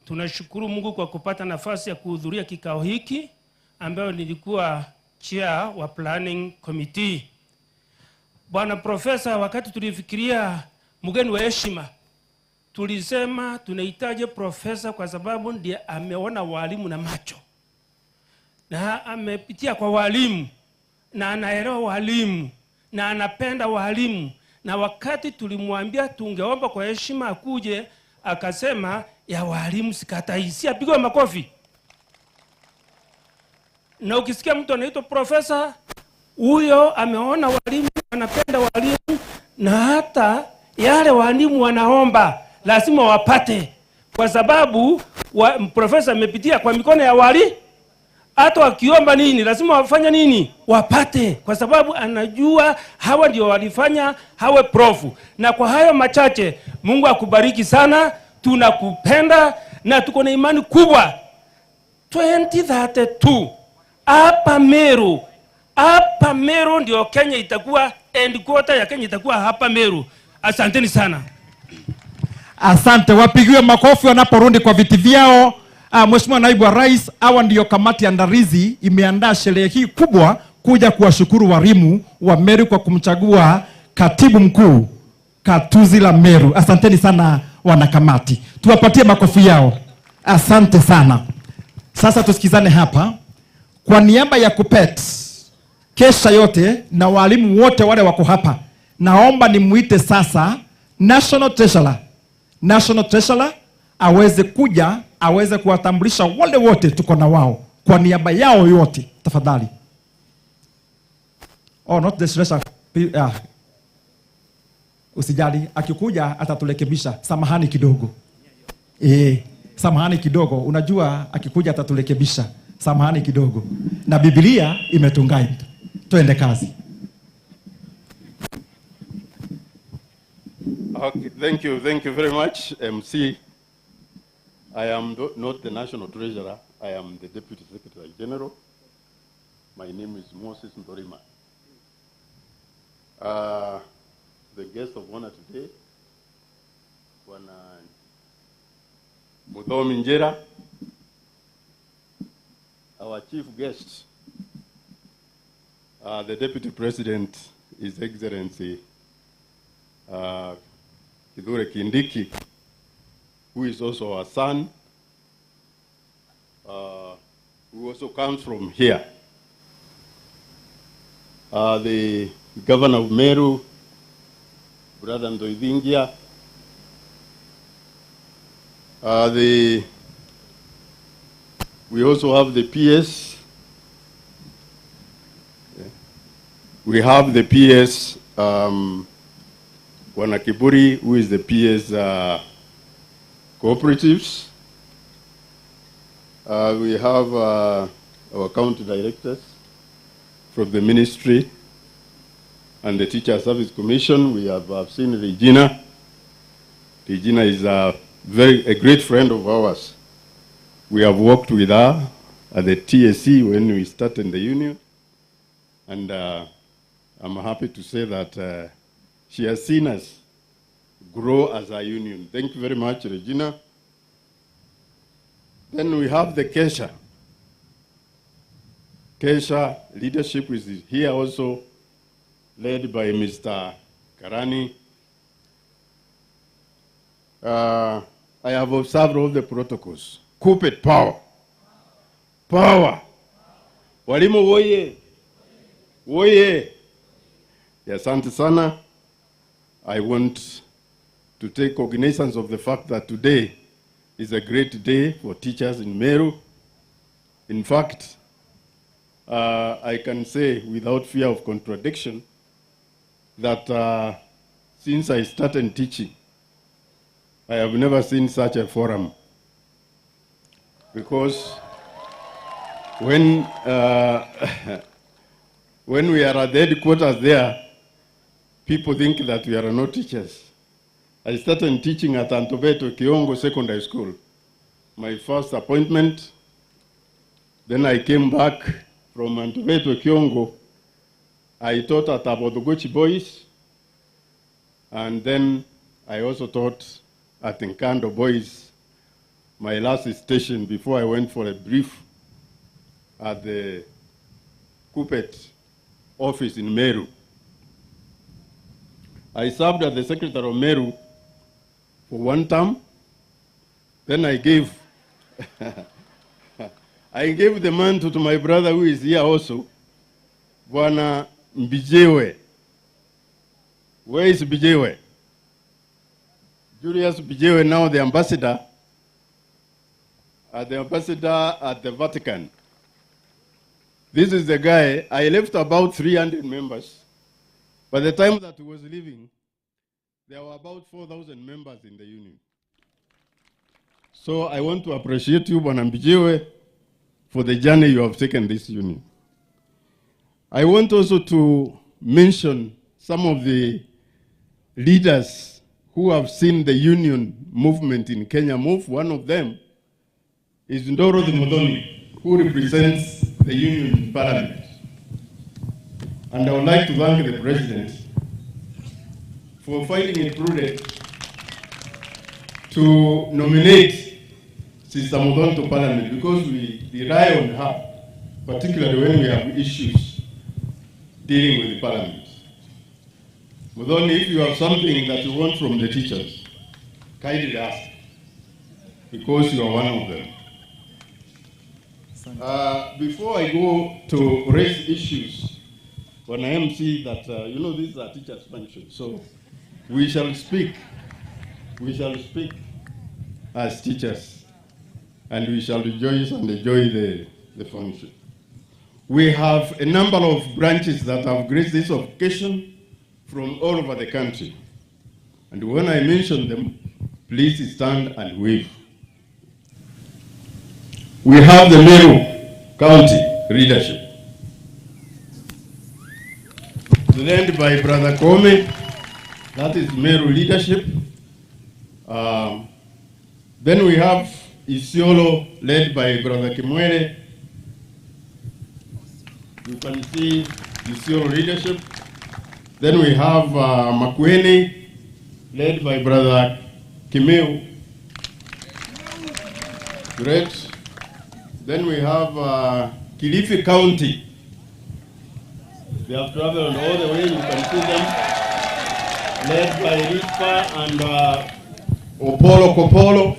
Tunashukuru Mungu kwa kupata nafasi ya kuhudhuria kikao hiki ambayo nilikuwa chair wa planning committee. Bwana Profesa, wakati tulifikiria mgeni wa heshima, tulisema tunahitaji profesa kwa sababu ndiye ameona walimu na macho. Na amepitia kwa walimu na anaelewa walimu na anapenda walimu. Na wakati tulimwambia tungeomba kwa heshima akuje, akasema ya walimu sikatai. Si apigwe makofi. Na ukisikia mtu anaitwa profesa, huyo ameona walimu, anapenda walimu, na hata yale walimu wanaomba lazima wapate, kwa sababu profesa amepitia kwa mikono ya walimu. Hata wakiomba nini lazima wafanye nini? Wapate, kwa sababu anajua hawa ndio walifanya hawe profu. Na kwa hayo machache, Mungu akubariki sana, tunakupenda na tuko na imani kubwa. 2032 hapa Meru ndio Kenya itakuwa, end quarter ya Kenya itakuwa hapa Meru. Asanteni sana. Asante, wapigiwe makofi wanaporudi kwa viti vyao. Mheshimiwa Naibu wa Rais, hawa ndio kamati andalizi imeandaa sherehe hii kubwa kuja kuwashukuru walimu wa Meru kwa kumchagua katibu mkuu Katuzi la Meru. Asanteni sana wanakamati. Tuwapatie makofi yao. Asante sana. Sasa tusikizane hapa. Kwa niaba ya KUPPET, kesha yote na walimu wote wale wako hapa, naomba nimuite sasa National Treasurer aweze kuja, aweze kuwatambulisha wale wote tuko na wao kwa niaba yao yote, tafadhali. Oh, not the treasurer. Usijali, akikuja ataturekebisha. Samahani kidogo. Samahani kidogo. Unajua akikuja ataturekebisha. Samahani kidogo. Na Biblia imetungai. Tuende kazi. Okay, thank you very much, MC. I am not the National Treasurer. I am the Deputy Secretary General. My name is Moses Ndorima. The guest of honor today, Bwana Muthomi Njera, our chief guest, the Deputy President, His Excellency Kindiki, who is also our son, who also comes from here. The Governor of Meru, Brother Ndoidingia, we also have the PS. We have the PS, Wanakiburi, who is the PS cooperatives. We have our county directors from the ministry and the Teacher Service Commission. We have seen Regina. Regina is a great friend of ours. We have worked with her at the TSC when we started the union, and I'm happy to say that she has seen us grow as a union. Thank you very much, Regina. Then we have the Kesha. Kesha leadership is here also, led by Mr. Karani. I have observed all the protocols. KUPPET power. Power. Walimu woye. Woye. Asante sana. I want to take cognizance of the fact that today is a great day for teachers in Meru. In fact, I can say without fear of contradiction that since I started teaching, I have never seen such a forum. Because when we are at the headquarters there, people think that we are not teachers. I started teaching at Antobeto Kiongo Secondary School, my first appointment. Then I came back from Antobeto Kiongo. I taught at Abodogochi Boys, and then I also taught at Nkando Boys my last station before I went for a brief at the Kupet office in Meru. I served as the secretary of Meru for one term. Then I gave the mantle to my brother who is here also, Bwana Mbijewe. Where is Mbijewe? Julius Mbijewe, now the ambassador at the Vatican. This is the guy. I left about 300 members. By the time that he was leaving, there were about 4,000 members in the union. So I want to appreciate you, Bwana Mbijewe, for the journey you have taken this union. I want also to mention some of the leaders who have seen the union movement in Kenya move. One of them is Ndoro the Modoni, who represents the union in parliament. And I would like to thank the president for finding it prudent to nominate Sister Modoni to parliament, because we rely on her, particularly when we have issues dealing with the parliament. Modoni, if you have something that you want from the teachers, kindly ask, because you are one of them. Before I go to raise issues, when I MC that, these are teachers' functions, so we shall speak as teachers, and we shall rejoice and enjoy the function. We have a number of branches that have graced this occasion from all over the country. And when I mention them, please stand and wave. We have the Meru County leadership, led by Brother Kome. That is Meru leadership. Then we have Isiolo, led by Brother Kimwere. You can see Isiolo leadership. Then we have Makueni, led by Brother Kimeu. Great. Then we have Kilifi County. They have traveled all the way, you can see them, led by Rispa and Opolo Kopolo,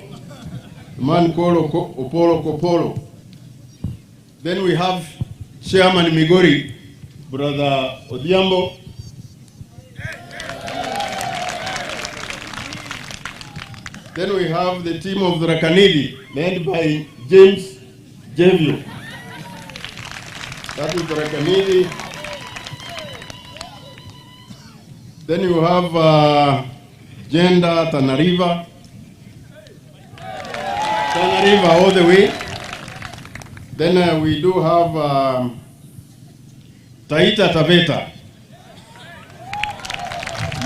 man called Opolo Kopolo. Then we have Chairman Migori, Brother Odiambo. Then we have the team of the Rakanidi, led by James Jevio. That is the Rakanidi. Then you have Gender Tanariva. Tanariva all the way. Then we do have Taita Taveta.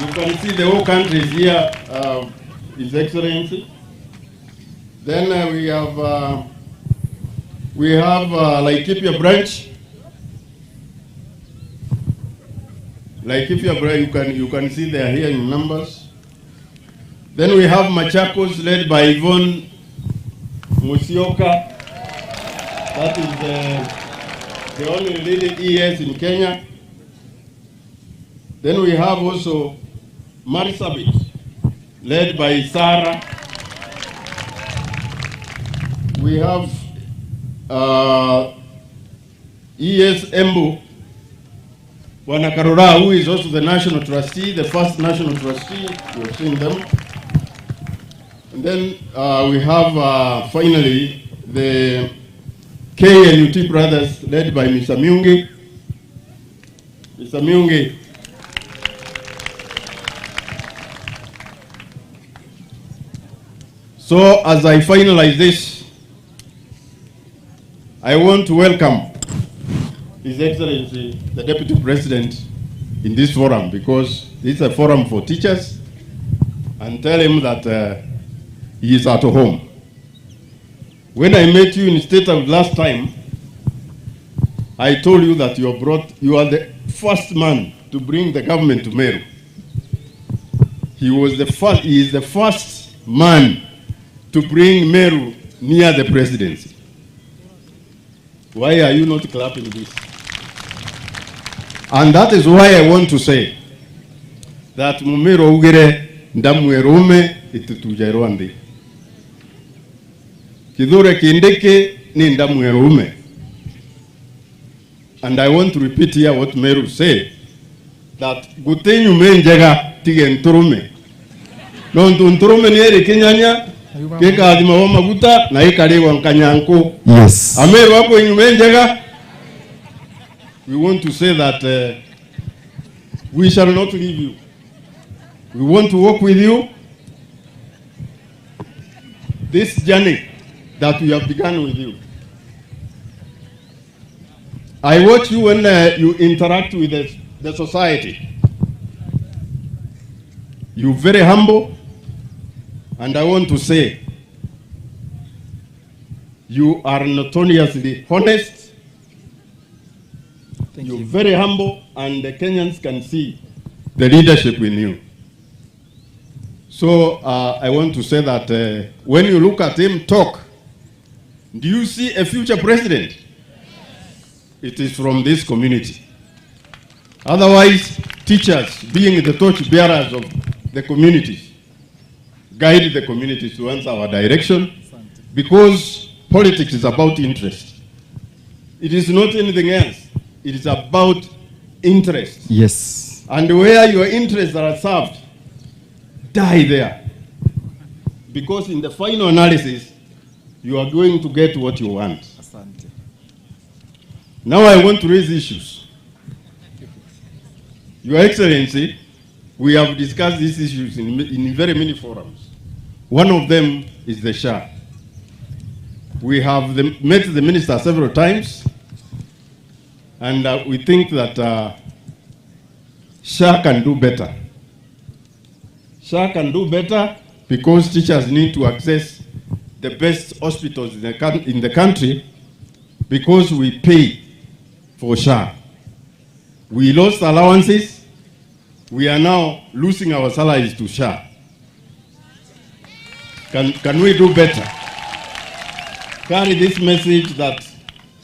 You can see the whole country is here, His Excellency. Then we have Laikipia branch. Laikipia branch, you can see they are here in numbers. Then we have Machakos, led by Yvonne Musioka. That is the only leading ES in Kenya. Then we have also Marisabit, led by Sarah. We have ES Embu, Wanakarora, who is also the national trustee, the first national trustee. You have seen them. And then we have finally the KNUT brothers, led by Mr. Myungi. Mr. Myungi. So as I finalize this, I want to welcome His Excellency, the Deputy President, in this forum, because this is a forum for teachers, and tell him that he is at home. When I met you in State House last time, I told you that you are the first man to bring the government to Meru. He is the first man to bring Meru near the presidency. Why are you not clapping this? And that is why I want to say that Mumero ugire ndamwerume itutujairwandi. Kithure Kindiki ni ndamwerume. And I want to repeat here what Meru said, that gutenyu menjega tigenturume. Nontunturume ni eri kinyanya, keka adima wa maguta, na ikari wa nkanyanko. Yes. Ameru wako menjega. We want to say that we shall not leave you. We want to walk with you. This journey that we have begun with you. I watch you when you interact with the society. You're very humble, and I want to say, you are notoriously honest. You're very humble, and the Kenyans can see the leadership in you. So I want to say that when you look at him talk, do you see a future president? It is from this community. Otherwise, teachers, being the torch bearers of the communities, guide the communities to answer our direction, because politics is about interest. It is not anything else. It is about interest. Yes. And where your interests are served, die there. Because in the final analysis, you are going to get what you want. Asante. Now I want to raise issues. Your Excellency, we have discussed these issues in very many forums. One of them is the SHA. We have met the minister several times, and we think that SHA can do better. SHA can do better because teachers need to access the best hospitals in the country, because we pay for SHA. We lost allowances. We are now losing our salaries to SHA. Can we do better? Carry this message that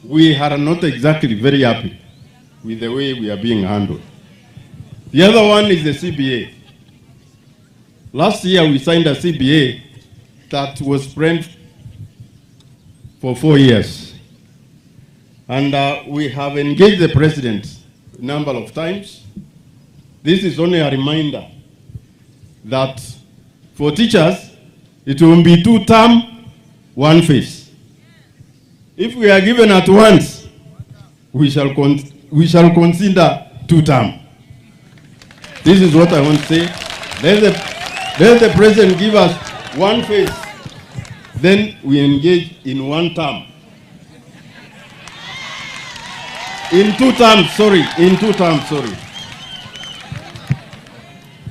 we are not exactly very happy with the way we are being handled. The other one is the CBA. Last year we signed a CBA that was spread for 4 years. And we have engaged the president a number of times. This is only a reminder that for teachers, it will be 2-term, 1 phase. If we are given at once, we shall consider 2-term. This is what I want to say. Let the president give us 1 phase, then we engage in 1 term. In 2 terms, sorry.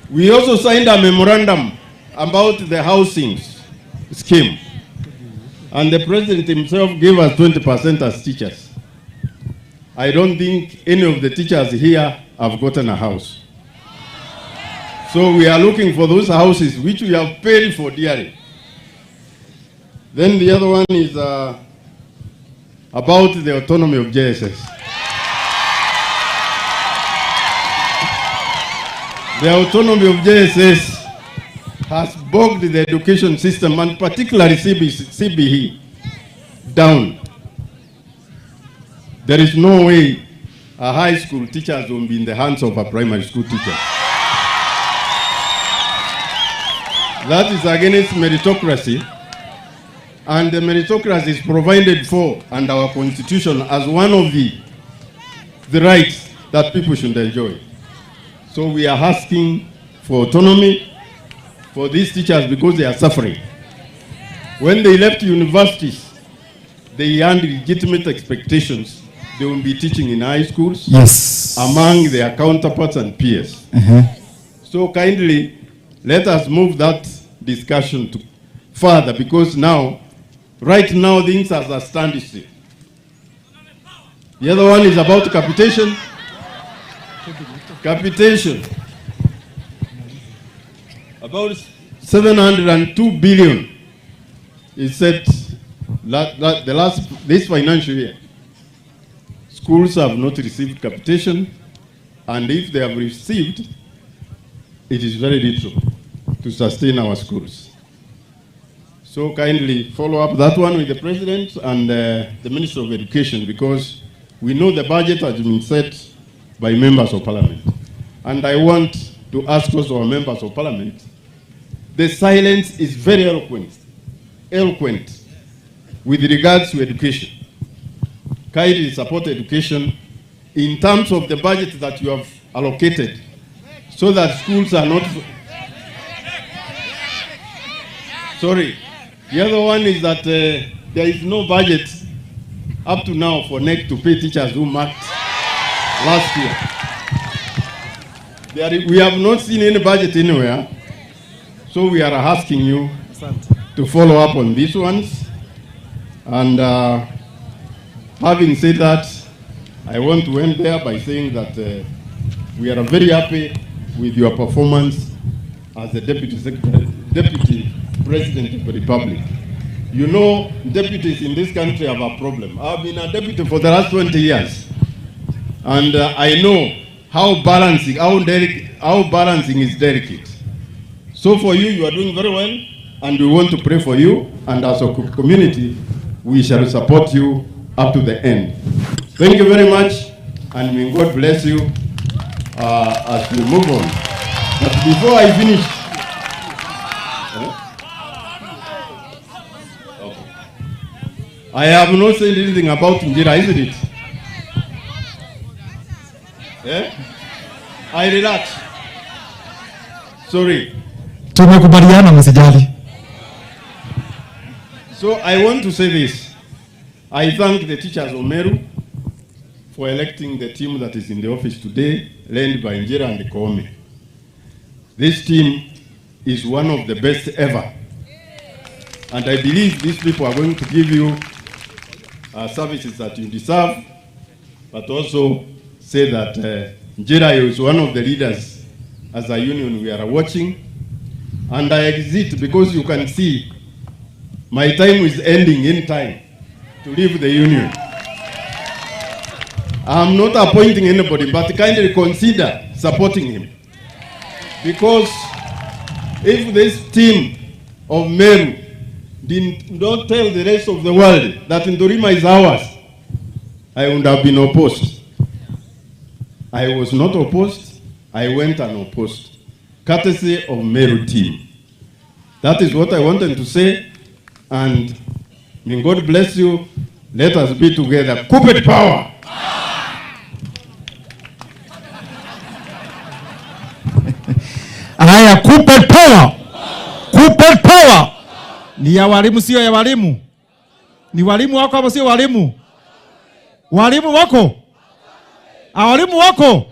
We also signed a memorandum about the housing scheme. And the president himself gave us 20% as teachers. I don't think any of the teachers here have gotten a house. So we are looking for those houses which we have paid for dearly. Then the other one is about the autonomy of JSS. The autonomy of JSS has bogged the education system, and particularly CBE, down. There is no way a high school teacher will be in the hands of a primary school teacher. That is against meritocracy, and the meritocracy is provided for under our constitution as one of the rights that people should enjoy. So we are asking for autonomy for these teachers because they are suffering. When they left universities, they had legitimate expectations. They will be teaching in high schools, yes, among their counterparts and peers. So kindly, let us move that discussion to further, because right now, things are at standstill. The other one is about capitation. Capitation. About 702 billion is set this financial year, schools have not received capitation, and if they have received, it is very little to sustain our schools. So kindly follow up that one with the President and the Minister of Education, because we know the budget has been set by members of Parliament. And I want to ask also our members of Parliament, the silence is very eloquent with regards to education. Kindly support education in terms of the budget that you have allocated, so that schools are not... Sorry. The other one is that there is no budget up to now for NEC to pay teachers who marked last year. We have not seen any budget anywhere, so we are asking you to follow up on these ones. And having said that, I want to end there by saying that we are very happy with your performance as the Deputy President of the Republic. You know, deputies in this country have a problem. I've been a deputy for the last 20 years. And I know how balancing is delicate. So for you, you are doing very well, and we want to pray for you. And as a community, we shall support you up to the end. Thank you very much, and may God bless you as we move on. But before I finish, I have not said anything about Njira, isn't it? Yeah? I relax. Sorry. Tumekubaliana msijali. So I want to say this. I thank the teachers of Meru for electing the team that is in the office today, led by Njira and Koome. This team is one of the best ever. And I believe these people are going to give you services that you deserve, but also say that Njira is one of the leaders as a union we are watching. And I exit because you can see my time is ending in time to leave the union. I'm not appointing anybody, but kindly consider supporting him. Because if this team of Meru did not tell the rest of the world that Ndorima is ours, I would have been opposed. I was not opposed. I went unopposed. Courtesy of Meru team. That is what I wanted to say. And may God bless you. Let us be together. Corporate power. Haya, corporate power. Corporate power. Ni ya walimu, sio ya walimu? Ni walimu wako ama sio walimu? Walimu wako? Walimu wako?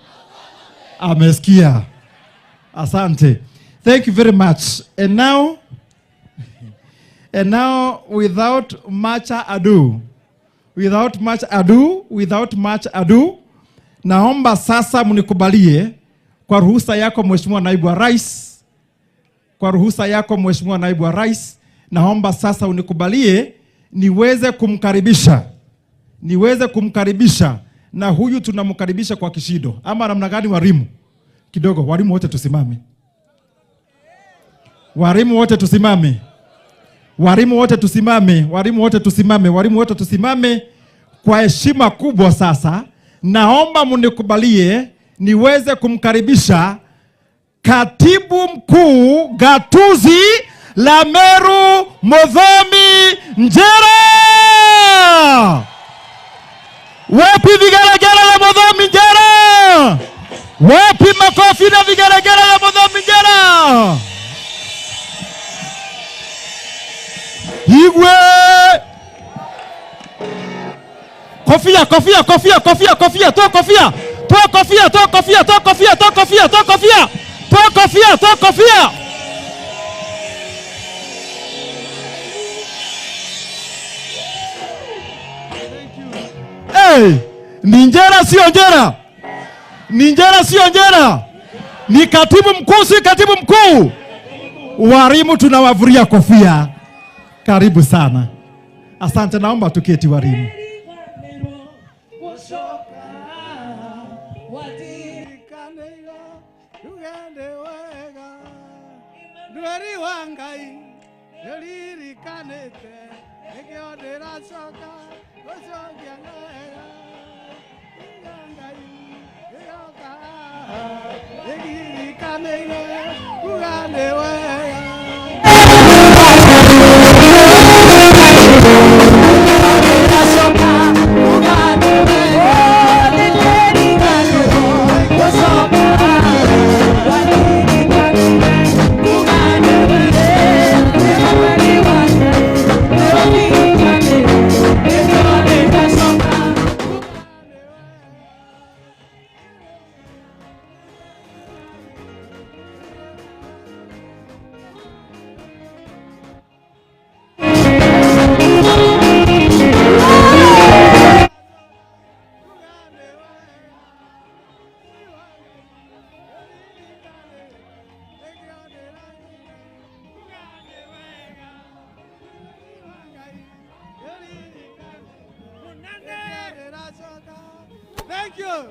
Amesikia. Asante. Thank you very much. And now without much ado, naomba sasa mnikubalie kwa ruhusa yako Mheshimiwa Naibu wa Rais. Kwa ruhusa yako Mheshimiwa Naibu wa Rais, naomba sasa unikubalie niweze kumkaribisha, na huyu tunamkaribisha kwa kishindo. Ama namna gani walimu? Kidogo, walimu wote tusimame. Walimu wote tusimame. Walimu wote tusimame. Walimu wote tusimame. Walimu wote tusimame kwa heshima kubwa sasa. Naomba mnikubalie niweze kumkaribisha Katibu Mkuu Gatuzi la Meru Muthomi Njera. Wapi vigelegele ya Muthomi Njera? Wapi makofi na vigelegele ya Muthomi Njera? Igwe! Kofia, kofia, kofia, kofia, kofia, toa kofia. Toa kofia, toa kofia, toa kofia, toa kofia, toa kofia. Toa kofia, toa kofia. Hey, ni Njera sio Njera. Ni Njera sio Njera. Ni katibu mkuu, si katibu mkuu. Walimu tunawavuria kofia. Karibu sana. Asante, naomba tuketi walimu. Thank you.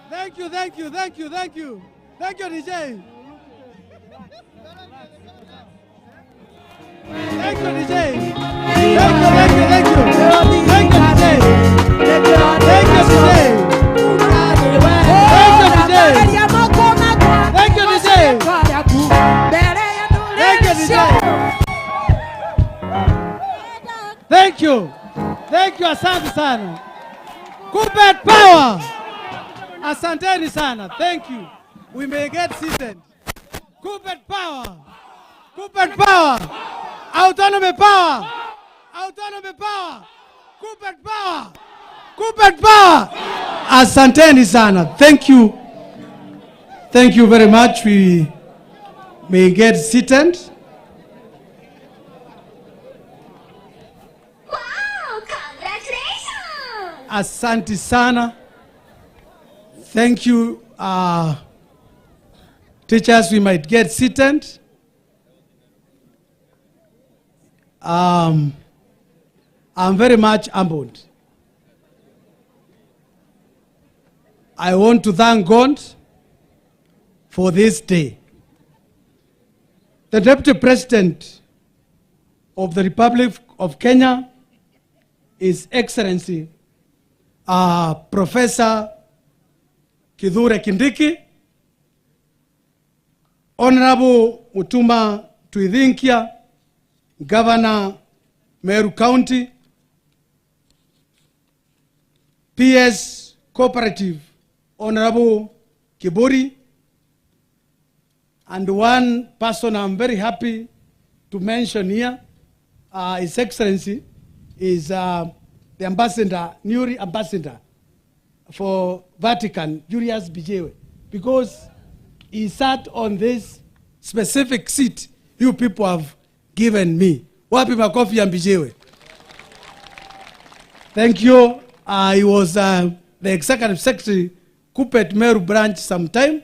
Thank you, thank you, thank you, thank you. Thank you, DJ. Thank you, DJ. Thank you, thank you, thank you. Thank you, DJ. Thank you, DJ. Thank you, DJ. Thank you, DJ. Thank you, DJ. Thank you. Thank you, asante sana. Kuppet power. Asanteni sana. Thank you. We may get seated. Kuppet power. Kuppet power. Autonomy power. Autonomy power. Kuppet power. Kuppet power. Asanteni sana. Thank you. Thank you very much. We may get seated. Wow, congratulations. Asante sana. Thank you. Teachers, we might get seated. I'm very much humbled. I want to thank God for this day. The Deputy President of the Republic of Kenya, His Excellency, Professor Kindiki, Honorable Mutuma Tuithinkia, Governor Meru County, PS Cooperative, Honorable Kiburi, and one person I'm very happy to mention here, His Excellency, is the ambassador, new ambassador for Vatican, Julius Bijewe, because he sat on this specific seat you people have given me. Wapi makofi ya Bijewe? Thank you. He was the executive secretary, Kuppet Meru branch sometime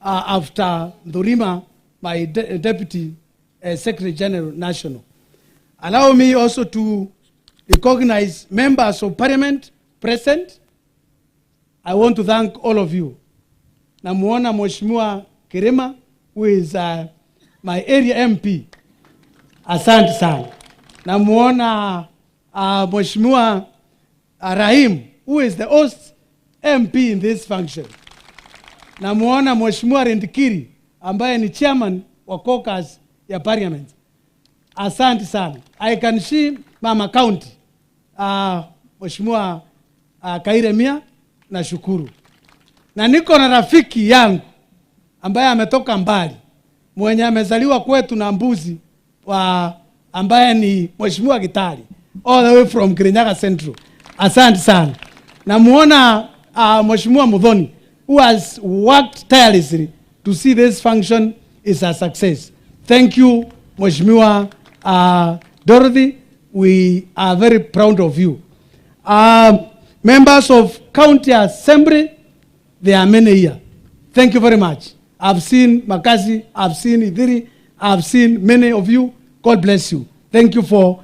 after Ndurima, my deputy secretary general national. Allow me also to recognize members of parliament present. I want to thank all of you. Namuona Mheshimiwa Kirima, who is my area MP. Asante sana. Namuona Mheshimiwa Rahim, who is the host MP in this function. Namuona Mheshimiwa Rendikiri, ambaye ni chairman wa caucus ya parliament. Asante sana. I can see Mama County, Mheshimiwa Kairemia, na shukuru. Na niko na rafiki yangu ambaye ametoka mbali, mwenye amezaliwa kwetu na mbuzi, ambaye ni Mheshimiwa Gitari, all the way from Kirinyaga Central. Asante sana. Namuona Mheshimiwa Mudhoni, who has worked tirelessly to see this function is a success. Thank you, Mheshimiwa Dorothy. We are very proud of you. Members of County Assembly, there are many here. Thank you very much. I've seen Makazi, I've seen Idiri, I've seen many of you. God bless you. Thank you for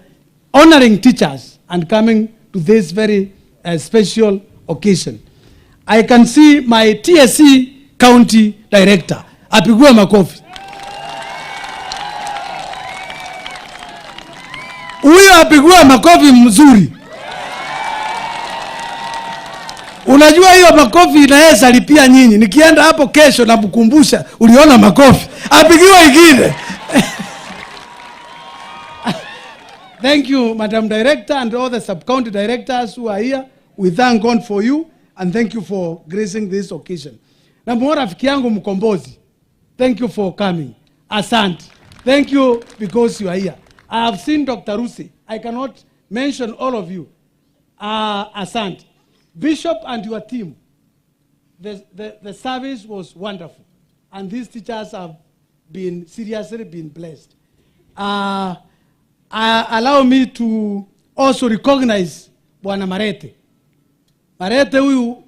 honoring teachers and coming to this very special occasion. I can see my TSC County Director. Apigue makofi. Huyo apigue makofi mzuri. Unajua hiyo makofi inaweza lipia nyinyi. Nikienda hapo kesho na mkumbusha uliona makofi. Apigiwe ingine. Thank you, Madam Director, and all the sub-county directors who are here. We thank God for you, and thank you for gracing this occasion. Na mwa rafiki yangu Mkombozi, thank you for coming. Asante. Thank you because you are here. I have seen Dr. Rusi. I cannot mention all of you. Asante. Bishop and your team, the service was wonderful. And these teachers have been seriously been blessed. Allow me to also recognize Bwana Marete. Marete huyu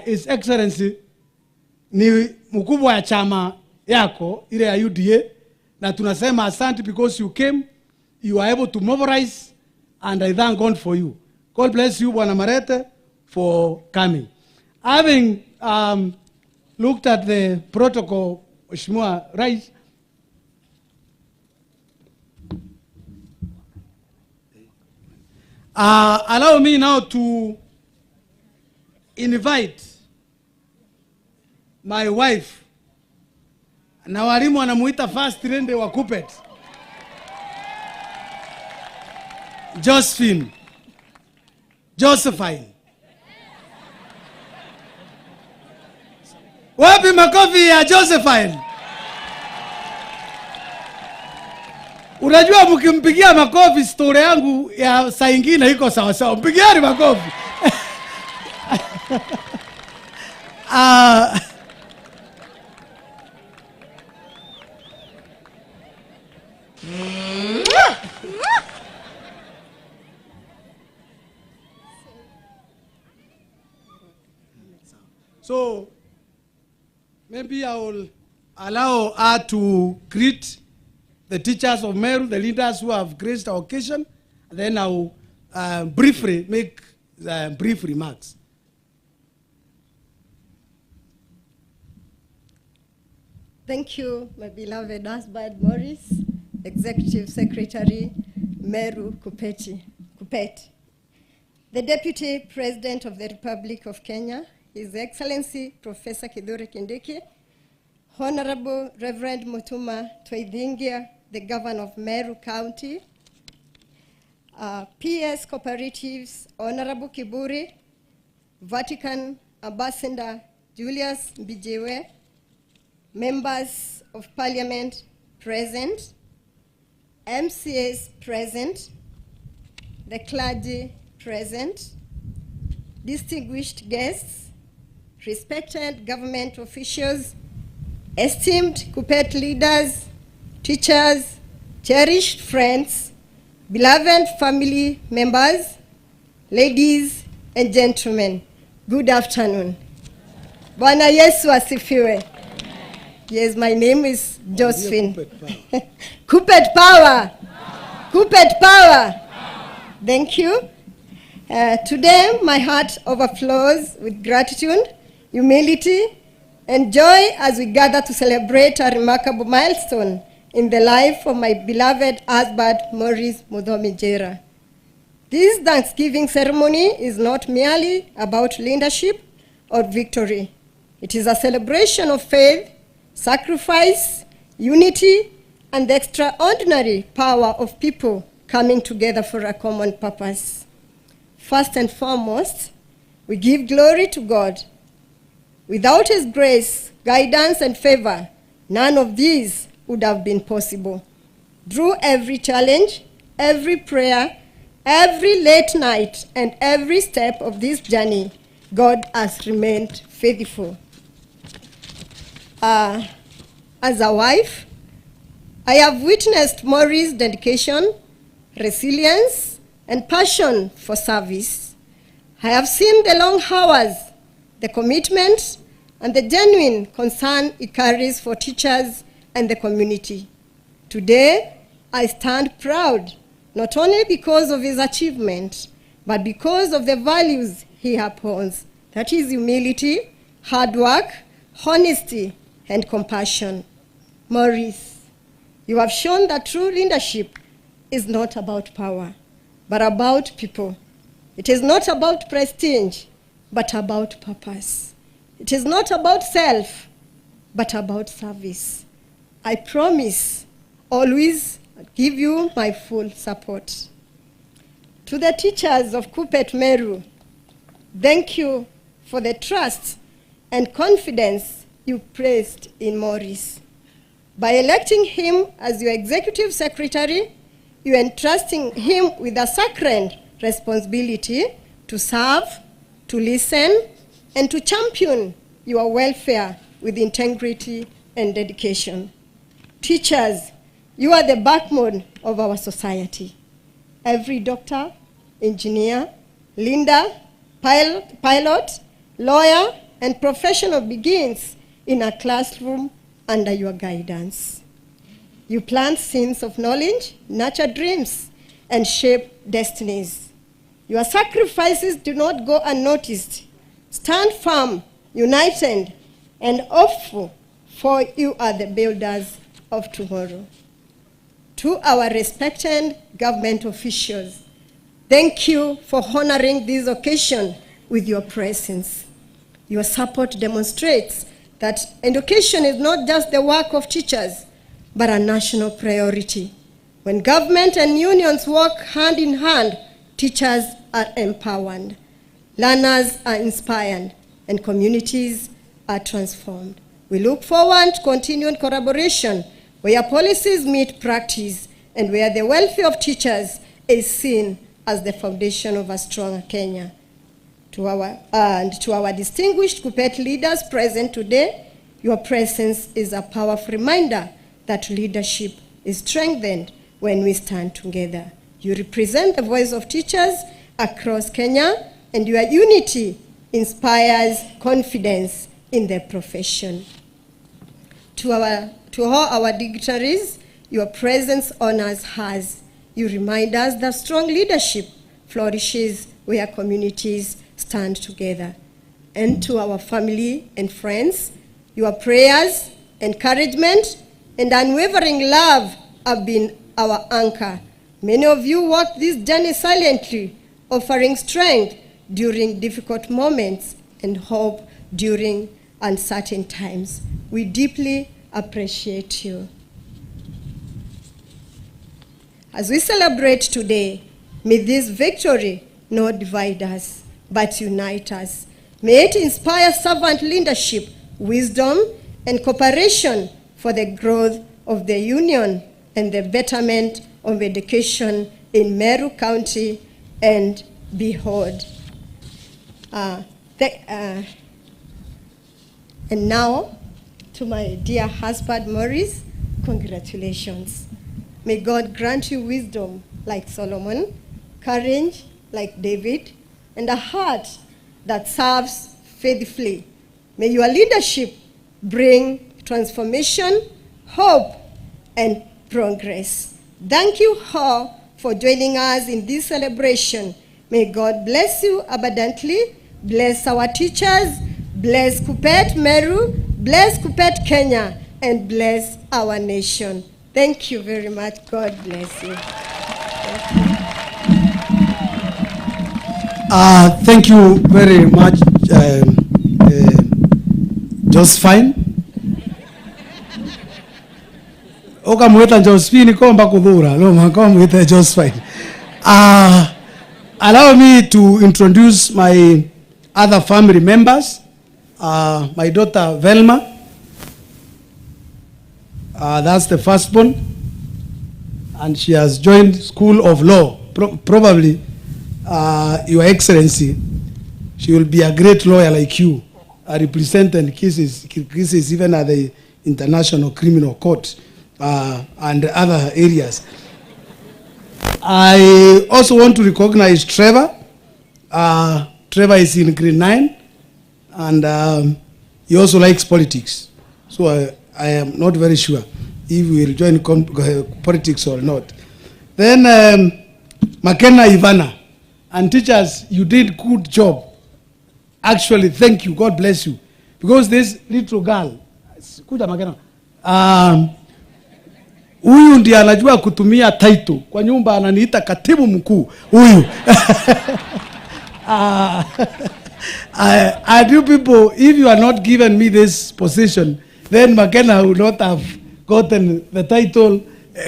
His Excellency ni mkubwa ya chama yako ile ya UDA, na tunasema asante because you came, you are able to mobilize, and I thank God for you. God bless you, Bwana Marete, for coming. Having looked at the protocol, Mheshimiwa Rais, allow me now to invite my wife, na walimu wanamuita first lady wa Kupet, Josephine. Wapi makofi ya Josephine? Unajua mkimpigia makofi story yangu ya saa ingine iko sawa sawa. Mpigieni makofi. So maybe I will allow her to greet the teachers of Meru, the leaders who have graced our occasion, and then I will briefly make brief remarks. Thank you, my beloved husband, Morris, Executive Secretary, Meru Kupet, the Deputy President of the Republic of Kenya, His Excellency Professor Kindiki, Honorable Reverend Mutuma Twaithingia, the Governor of Meru County, PS Cooperatives, Honorable Kiburi, Vatican Ambassador Julius Mbijewe, Members of Parliament present, MCAs present, the clergy present, distinguished guests, respected government officials, esteemed Kupet leaders, teachers, cherished friends, beloved family members, ladies and gentlemen, good afternoon. Bwana Yesu asifiwe. Yes, my name is Josephine. Kupet power. Kupet power. Thank you. Today, my heart overflows with gratitude, humility, and joy as we gather to celebrate a remarkable milestone in the life of my beloved husband, Morris Mudhomi Jera. This Thanksgiving ceremony is not merely about leadership or victory. It is a celebration of faith, sacrifice, unity, and the extraordinary power of people coming together for a common purpose. First and foremost, we give glory to God. Without His grace, guidance, and favor, none of these would have been possible. Through every challenge, every prayer, every late night, and every step of this journey, God has remained faithful. As a wife, I have witnessed Morris' dedication, resilience, and passion for service. I have seen the long hours, the commitment, and the genuine concern he carries for teachers and the community. Today, I stand proud not only because of his achievement, but because of the values he upholds. That is humility, hard work, honesty, and compassion. Maurice, you have shown that true leadership is not about power, but about people. It is not about prestige, but about purpose. It is not about self, but about service. I promise always give you my full support. To the teachers of Kupet Meru, thank you for the trust and confidence you placed in Maurice. By electing him as your executive secretary, you are entrusting him with a sacred responsibility to serve, to listen, and to champion your welfare with integrity and dedication. Teachers, you are the backbone of our society. Every doctor, engineer, leader, pilot, lawyer, and professional begins in a classroom under your guidance. You plant seeds of knowledge, nurture dreams, and shape destinies. Your sacrifices do not go unnoticed. Stand firm, united, and hopeful, for you are the builders of tomorrow. To our respected government officials, thank you for honoring this occasion with your presence. Your support demonstrates that education is not just the work of teachers, but a national priority. When government and unions work hand in hand, teachers are empowered, learners are inspired, and communities are transformed. We look forward to continued collaboration where policies meet practice and where the welfare of teachers is seen as the foundation of a strong Kenya. To our distinguished Kupet leaders present today, your presence is a powerful reminder that leadership is strengthened when we stand together. You represent the voice of teachers across Kenya, and your unity inspires confidence in their profession. To all our dignitaries, your presence honors us. You remind us that strong leadership flourishes where communities stand together. And to our family and friends, your prayers, encouragement, and unwavering love have been our anchor. Many of you walk this journey silently, offering strength during difficult moments and hope during uncertain times. We deeply appreciate you. As we celebrate today, may this victory not divide us, but unite us. May it inspire servant leadership, wisdom, and cooperation for the growth of the union and the betterment of education in Meru County and beyond. And now, to my dear husband, Maurice, congratulations. May God grant you wisdom like Solomon, courage like David, and a heart that serves faithfully. May your leadership bring transformation, hope, and progress. Thank you all for joining us in this celebration. May God bless you abundantly, bless our teachers, bless Kupet Meru, bless Kupet Kenya, and bless our nation. Thank you very much. God bless you. Thank you very much, Josephine. Okamweta Josephine komba kudhura. Loma komweta Josephine. Allow me to introduce my other family members. My daughter Velma. That's the firstborn. And she has joined School of Law. Probably, Your Excellency, she will be a great lawyer like you. Representing cases even at the International Criminal Court and other areas. I also want to recognize Trevor. Trevor is in grade 9 and he also likes politics. So I am not very sure if we will join politics or not. Then Makena Ivana. And teachers, you did good job. Actually, thank you. God bless you. Because this little girl, kuja Makena, huyu ndiye anajua kutumia title. Kwa nyumba ananiita katibu mkuu. Huyu. And you people, if you are not given me this position, then Makena would not have gotten the title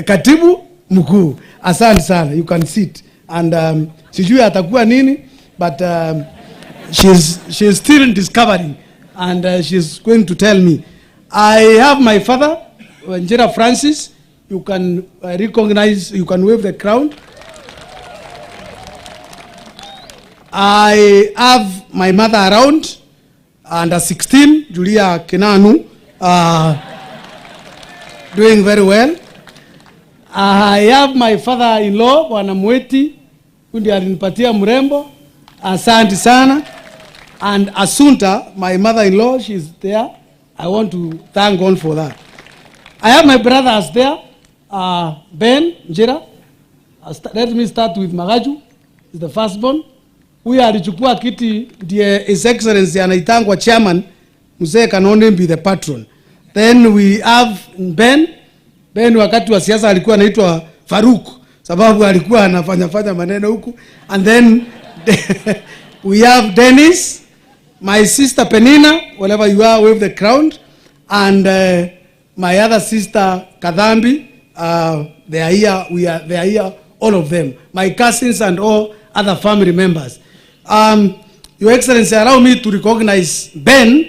katibu mkuu. Asante sana. You can sit. And sijui atakuwa nini, but she's still discovering, and she's going to tell me. I have my father, Njera Francis. You can recognize, you can wave the crown. I have my mother around, under 16, Julia Kenanu, doing very well. I have my father-in-law, Bwana Mweti, kundi alinipatia mrembo. Asante sana. And Asunta, my mother-in-law, she's there. I want to thank God for that. I have my brothers there. Ben, Njira. Let me start with Magaju. He's the firstborn. Huyu alichukua kiti ndiye His Excellency anaitangwa chairman. Mzee can only be the patron. Then we have Ben. Ben wakati wa siasa alikuwa anaitwa Faruk sababu alikuwa anafanya maneno huku. And then we have Dennis, my sister Penina, wherever you are, wave the crown, and my other sister Kadhambi. They are here. They are here, all of them. My cousins and all other family members. Your Excellency, allow me to recognize Ben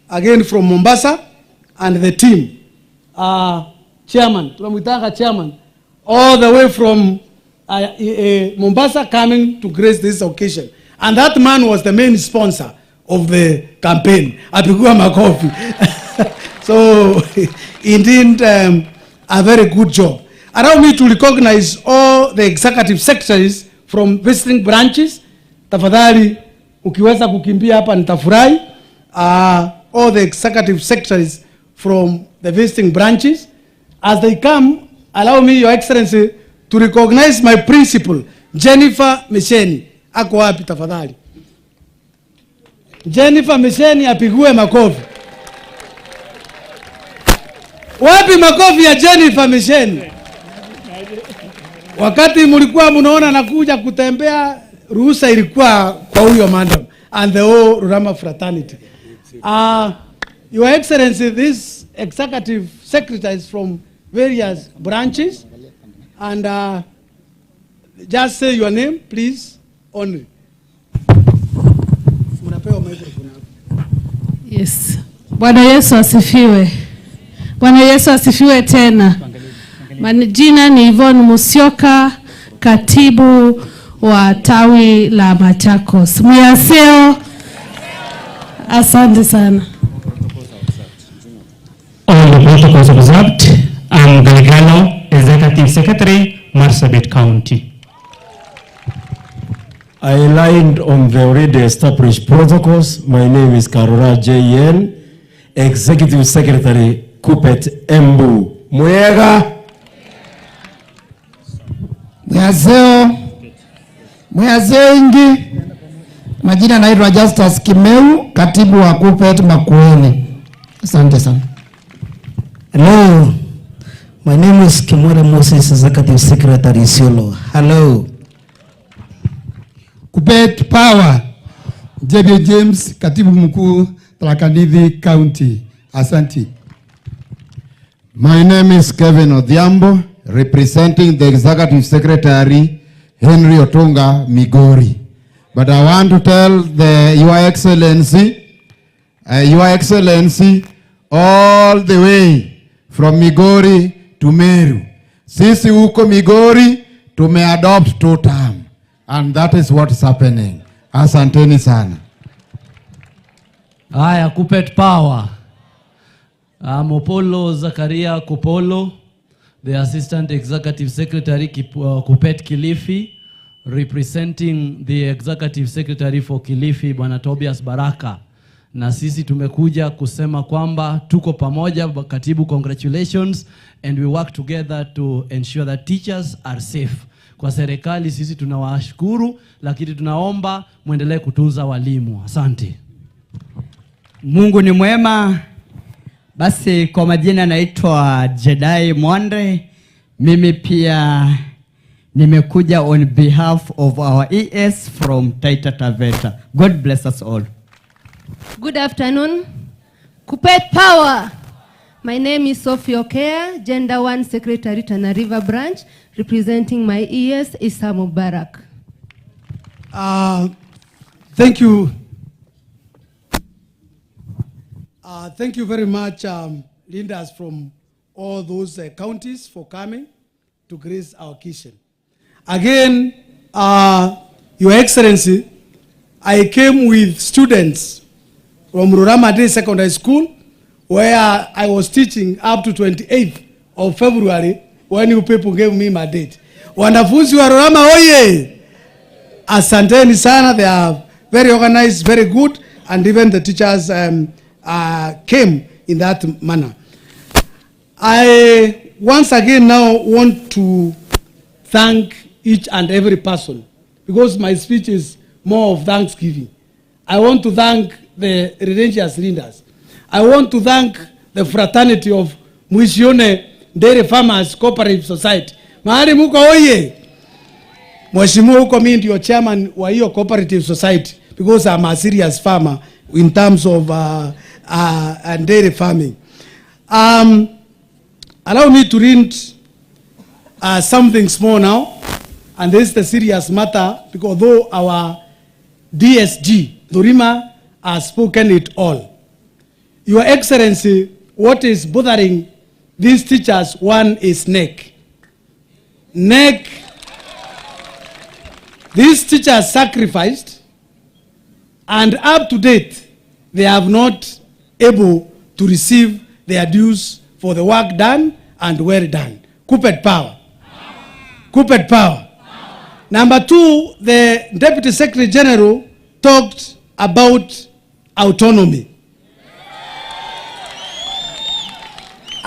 again from Mombasa and the team. Chairman, tunamwitanga chairman, all the way from Mombasa coming to grace this occasion. And that man was the main sponsor of the campaign. Apigua makofi. So, indeed, a very good job. Allow me to recognize all the executive secretaries from visiting branches. Tafadhali, ukiweza kukimbia hapa nitafurahi. All the executive secretaries from the visiting branches. As they come, allow me, Your Excellency, to recognize my principal, Jennifer Mesheni. Ako wapi tafadhali? Jennifer Mesheni apigue makofi. Wapi makofi ya Jennifer Mesheni? Wakati mulikuwa munaona nakuja kutembea, ruhusa ilikuwa kwa huyo madam and the whole Rurama fraternity. Your Excellency, these executive secretaries from various branches, and just say your name, please, only. Yes. Bwana Yesu asifiwe. Bwana Yesu asifiwe tena. Majina ni Yvonne Musyoka, katibu wa tawi la Machakos. Muyaseo. Asante sana. All the protocols observed. I'm Galgalo, Executive Secretary, Marsabit County. I aligned on the already established protocols. My name is Karura J.N., Executive Secretary, Kupet Embu. Mwega. Mwazeo ingi. Majina naitwa Justus Kimeu, katibu wa Kupet Makueni. Asante sana. Hello, my name is Kimwere Moses, Executive Secretary Isiolo. Hello. Kupet Power, J.B. James, katibu mkuu, Tharaka Nithi County. Asante. My name is Kevin Odhiambo, representing the Executive Secretary, Henry Otunga, Migori. But I want to tell Your Excellency, all the way from Migori to Meru. Sisi huko Migori tumeadopt 2 term, and that is what is happening. Asanteni sana. Haya, Kupet Power. Mopolo Zakaria Kupolo, the Assistant Executive Secretary, Kupet Kilifi, representing the Executive Secretary for Kilifi, Bwana Tobias Baraka. Na sisi tumekuja kusema kwamba tuko pamoja. Katibu, congratulations, and we work together to ensure that teachers are safe. Kwa serikali sisi tunawashukuru, lakini tunaomba muendelee kutunza walimu. Asante. Mungu ni mwema. Basi kwa majina naitwa Jedai Mwande. Mimi pia nimekuja on behalf of our ES from Taita Taveta. God bless us all. Good afternoon. Kupet Power. My name is Sophie Okea, Gender 1 Secretary, Tana River Branch, representing my ES, Issa Mubarak. Thank you. Thank you very much, leaders from all those counties for coming to grace our occasion. Again, Your Excellency, I came with students from Ruramade Secondary School, where I was teaching up to 28th of February when you people gave me my date. Wanafunzi wa Rurama oye! Asanteni sana, they are very organized, very good, and even the teachers came in that manner. I once again now want to thank each and every person, because my speech is more of thanksgiving. I want to thank the religious leaders. I want to thank the fraternity of Mwisione Dairy Farmers Cooperative Society. Mahali muko oye! Mheshimiwa huko mimi ndio chairman wa hiyo cooperative society, because I'm a serious farmer in terms of dairy farming. Allow me to read something small now, and this is the serious matter, because although our DSG, Dorima, has spoken it all. Your Excellency, what is bothering these teachers, one is neck. Neck. These teachers sacrificed, and up to date, they have not able to receive their dues for the work done and well done. Kupet Power. Kupet Power. Number two, the Deputy Secretary General talked about autonomy.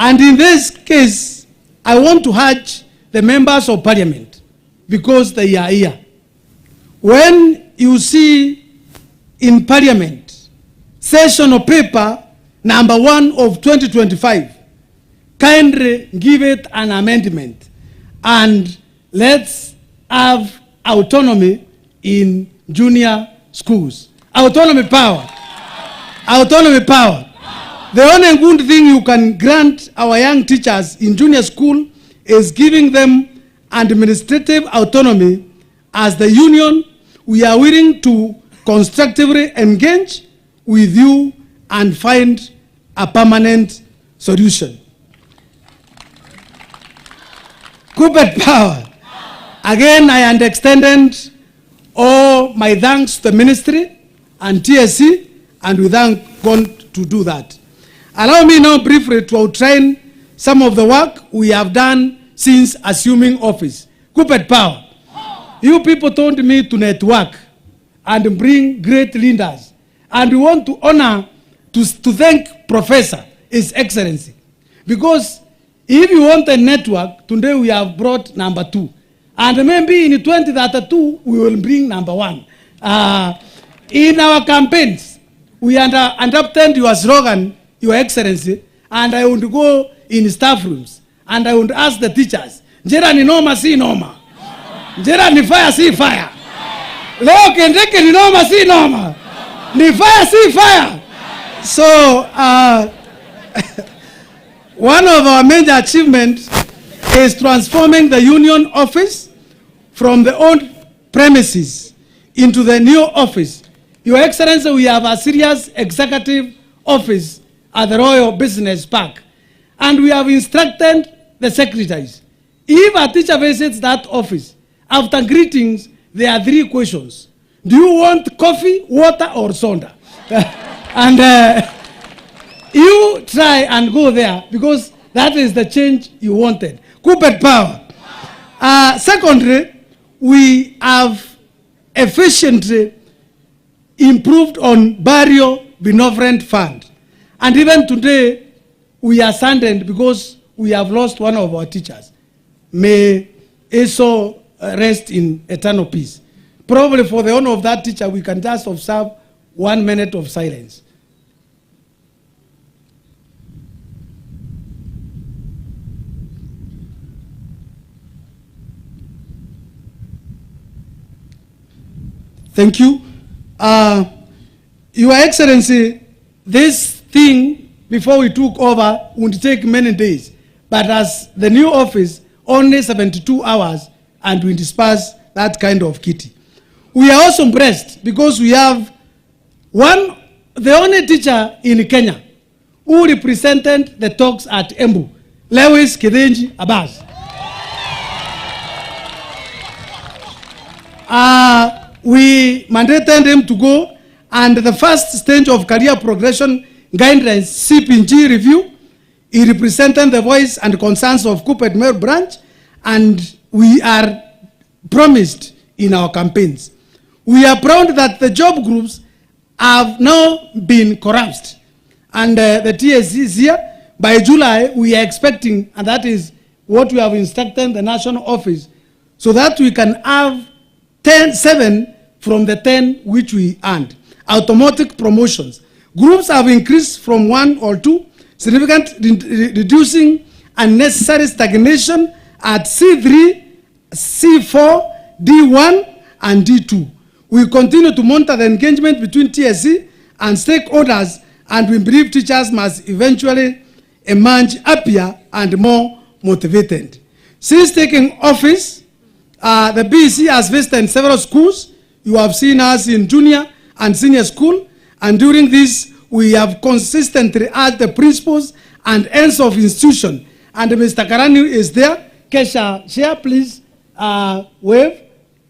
And in this case, I want to urge the members of parliament, because they are here. When you see in parliament, session of paper number 1 of 2025, kindly give it an amendment, and let's have autonomy in junior schools. Autonomy power. Autonomy power. The only good thing you can grant our young teachers in junior school is giving them administrative autonomy. As the union, we are willing to constructively engage with you and find a permanent solution. Kupet Power. Again, I had extended all my thanks to the ministry and TSC, and we thank God to do that. Allow me now briefly to outline some of the work we have done since assuming office. Kupet Power. You people told me to network and bring great leaders. And we want to honor, to thank Professor, His Excellency. Because if you want a network, today we have brought number 2. And maybe in 2032, we will bring number 1. In our campaigns, we adopted your slogan, Your Excellency, and I want to go in staff rooms, and I want to ask the teachers, Njera ni noma si noma? Njera ni fire si fire? Leo Kindiki ni noma si noma? Ni fire si fire? So, one of our major achievements is transforming the union office from the old premises into the new office. Your Excellency, we have a serious executive office at the Royal Business Park, and we have instructed the secretaries. If a teacher visits that office, after greetings, there are 3 questions. Do you want coffee, water, or soda? And you try and go there, because that is the change you wanted. Kupet Power. Secondly, we have efficiently improved on Barrio Benevolent Fund. And even today, we are saddened because we have lost one of our teachers. May Eso rest in eternal peace. Probably for the honor of that teacher, we can just observe 1 minute of silence. Thank you. Your Excellency, this thing, before we took over, would take many days. But as the new office, only 72 hours, and we disperse that kind of kitty. We are also impressed because we have the only teacher in Kenya who represented the talks at Embu, Lewis Kidenji Abbas. We mandated him to go, and the first stage of career progression guidelines CPG review, he represented the voice and concerns of Kupet Meru branch, and we are promised in our campaigns. We are proud that the job groups have now been corrupt, and the TSC is here. By July, we are expecting, and that is what we have instructed the national office, so that we can have 7 from the 10 which we earned. Automatic promotions. Groups have increased from 1 or 2, significant reducing unnecessary stagnation at C3, C4, D1, and D2. We continue to monitor the engagement between TSC and stakeholders, and we believe teachers must eventually emerge happier and more motivated. Since taking office, the BEC has visited several schools. You have seen us in junior and senior school, and during this, we have consistently asked the principals and heads of institution, and Mr. Karani is there. Kesha, share please, wave.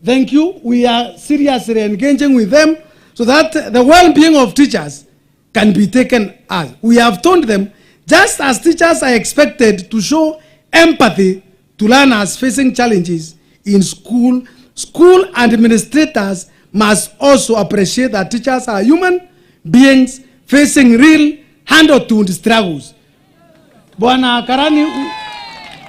Thank you. We are seriously engaging with them so that the well-being of teachers can be taken as. We have told them, just as teachers are expected to show empathy to learners facing challenges in school, school administrators must also appreciate that teachers are human beings facing real hand-to-hand struggles. Bwana Karani,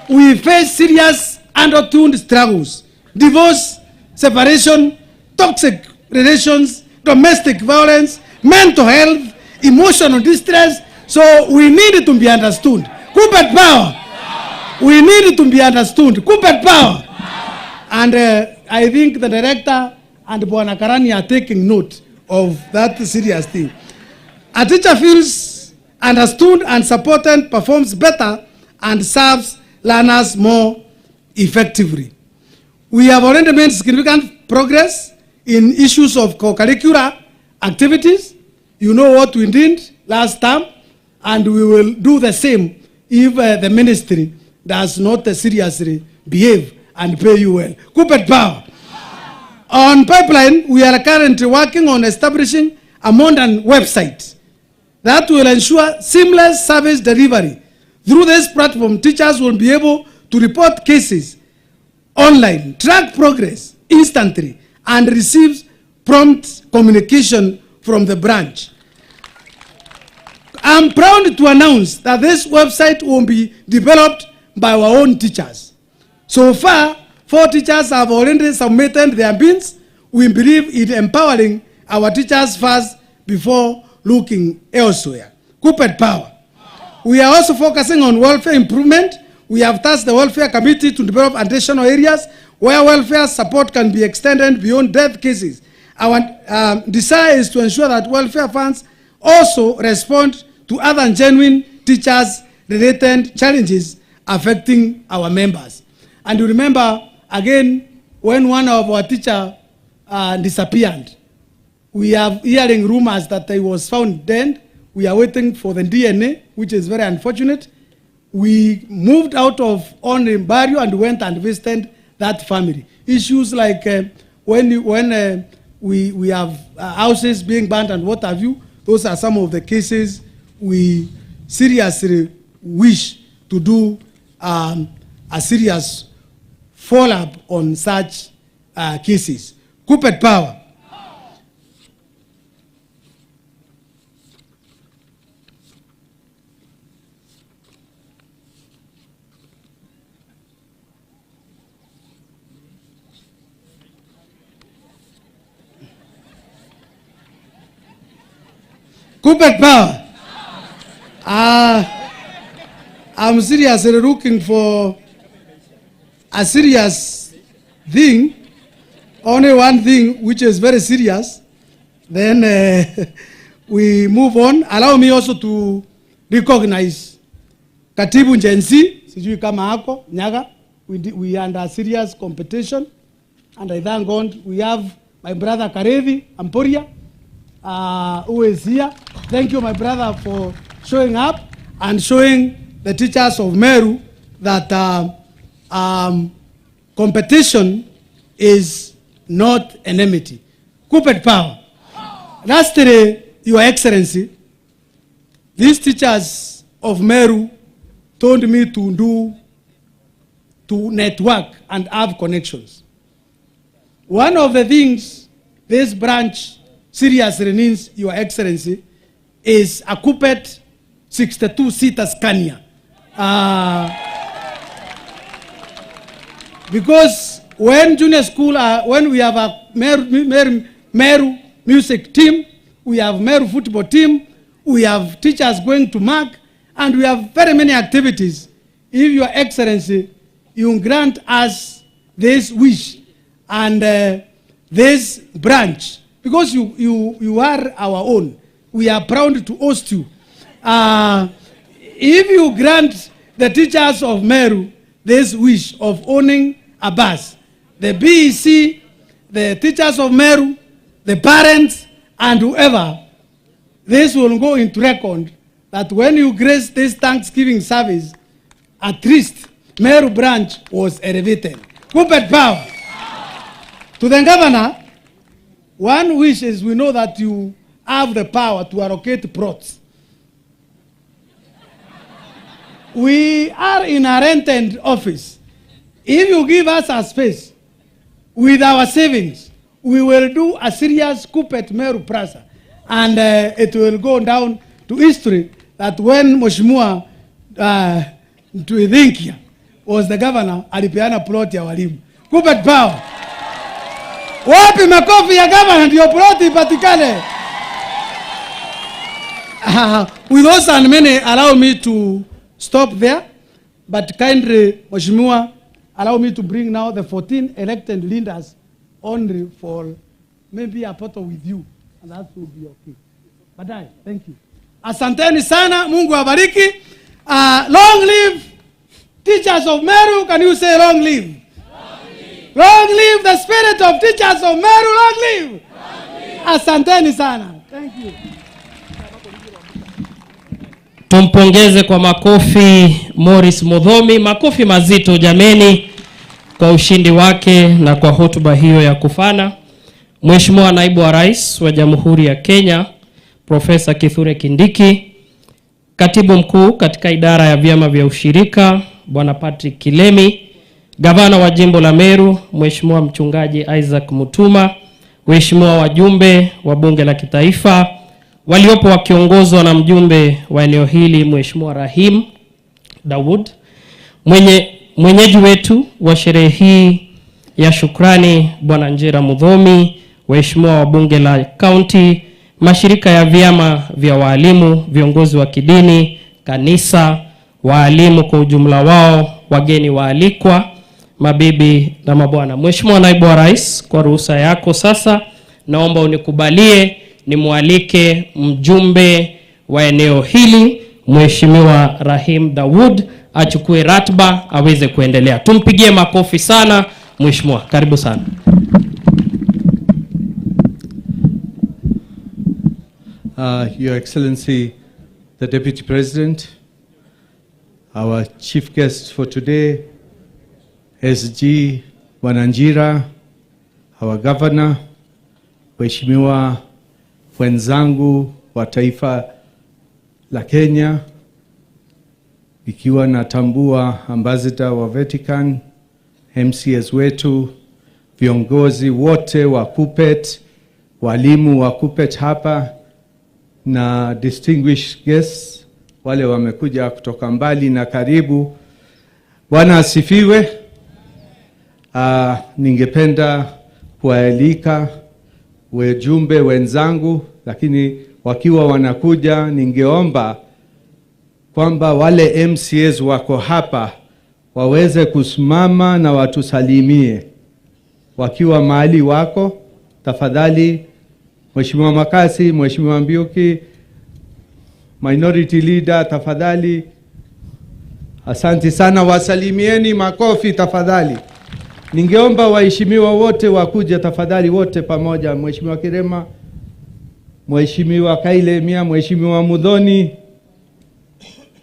we face serious hand-to-hand struggles. Divorce, separation, toxic relations, domestic violence, mental health, emotional distress. So we need to be understood. Kupet power. We need to be understood. Kupet power. And I think the director and Bwana Karani are taking note of that serious thing. A teacher feels understood and supported, performs better, and serves learners more effectively. We have already made significant progress in issues of co-curricular activities. You know what we did last term, and we will do the same if the ministry does not seriously behave and pay you well. Kupet power. On pipeline, we are currently working on establishing a modern website that will ensure seamless service delivery. Through this platform, teachers will be able to report cases online, track progress instantly, and receive prompt communication from the branch. I'm proud to announce that this website will be developed by our own teachers. So far, 4 teachers have already submitted their bids. We believe it empowering our teachers first before looking elsewhere. Kupet power. We are also focusing on welfare improvement. We have tasked the welfare committee to develop additional areas where welfare support can be extended beyond death cases. Our desire is to ensure that welfare funds also respond to other genuine teachers-related challenges affecting our members. And you remember, again, when one of our teachers disappeared, we are hearing rumors that he was found dead. We are waiting for the DNA, which is very unfortunate. We moved out of only Barrio and went and visited that family. Issues like when we have houses being burnt and what have you, those are some of the cases we seriously wish to do a serious follow-up on such cases. Kupet power. Kupet Power. I'm seriously looking for a serious thing. Only one thing which is very serious. Then we move on. Allow me also to recognize Katibu Njensi, sijui kama hako, Nyaga. We are under serious competition. And I thank God we have my brother Karevi Amporia, who is here. Thank you, my brother, for showing up and showing the teachers of Meru that competition is not enmity. Kupet Power. Lastly, Your Excellency, these teachers of Meru told me to network and have connections. One of the things this branch seriously needs, Your Excellency, is a Kupet 62-seater Scania. Because when junior school, when we have a Meru music team, we have Meru football team, we have teachers going to mark, and we have very many activities. If Your Excellency, you grant us this wish and this branch, because you are our own, we are proud to host you. If you grant the teachers of Meru this wish of owning a bus, the BEC, the teachers of Meru, the parents, and whoever, this will go into record that when you grace this Thanksgiving service, at least Meru branch was elevated. Kupet Power. To the governor, one wish is we know that you have the power to allocate plots. We are in a rented office. If you give us a space with our savings, we will do a serious Kupet Meru Plaza. And it will go down to history that when Mheshimiwa Tuithinkia was the governor, alipeana plot ya walimu. Kupet Power. Wapi makofi ya governor ndio plot ipatikane? With those and many, allow me to stop there, but kindly, Mheshimiwa, allow me to bring now the 14 elected leaders only for maybe a photo with you, and that will be okay. Badai, thank you. Asanteni sana, Mungu abariki. Long live teachers of Meru. Can you say long live? Long live. Long live the spirit of teachers of Meru. Long live. Long live. Asanteni sana. Thank you. Tumpongeze kwa makofi Morris Mudhomi, makofi mazito jameni kwa ushindi wake na kwa hotuba hiyo ya kufana. Mheshimiwa Naibu wa Rais wa Jamhuri ya Kenya, Profesa Kithure Kindiki, Katibu Mkuu katika idara ya vyama vya ushirika, Bwana Patrick Kilemi, Gavana wa Jimbo la Meru, Mheshimiwa Mchungaji Isaac Mutuma, Mheshimiwa wajumbe wa Bunge la Kitaifa, waliopo wakiongozwa na mjumbe wa eneo hili Mheshimiwa Rahim Dawood, mwenyeji wetu wa sherehe hii ya shukrani Bwana Njera Mudhomi, waheshimiwa wa Bunge la County, mashirika ya vyama vya walimu, viongozi wa kidini, kanisa, walimu kwa ujumla wao, wageni waalikwa, mabibi na mabwana. Mheshimiwa Naibu wa Rais, kwa ruhusa yako sasa naomba unikubalie nimwalike mjumbe wa eneo hili Mheshimiwa Rahim Dawood achukue ratba aweze kuendelea. Tumpigie makofi sana Mheshimiwa. Karibu sana. Your Excellency, the Deputy President, our chief guest for today, SG Wananjira, our Governor, Mheshimiwa wenzangu wa taifa la Kenya, ikiwa natambua ambassador wa Vatican, MCS wetu, viongozi wote wa Kupet, walimu wa Kupet hapa, na distinguished guests wale wamekuja kutoka mbali na karibu. Bwana asifiwe. Ningependa kualika wajumbe wenzangu, lakini wakiwa wanakuja, ningeomba kwamba wale MCAs wako hapa waweze kusimama na watusalimie wakiwa mahali wako. Tafadhali Mheshimiwa Makasi, Mheshimiwa Mbiuki, Minority Leader, tafadhali. Asante sana, wasalimieni, makofi tafadhali. Ningeomba waheshimiwa wote wakuja tafadhali, wote pamoja. Mheshimiwa Kirema, Mheshimiwa Kailemia, Mheshimiwa Mudhoni,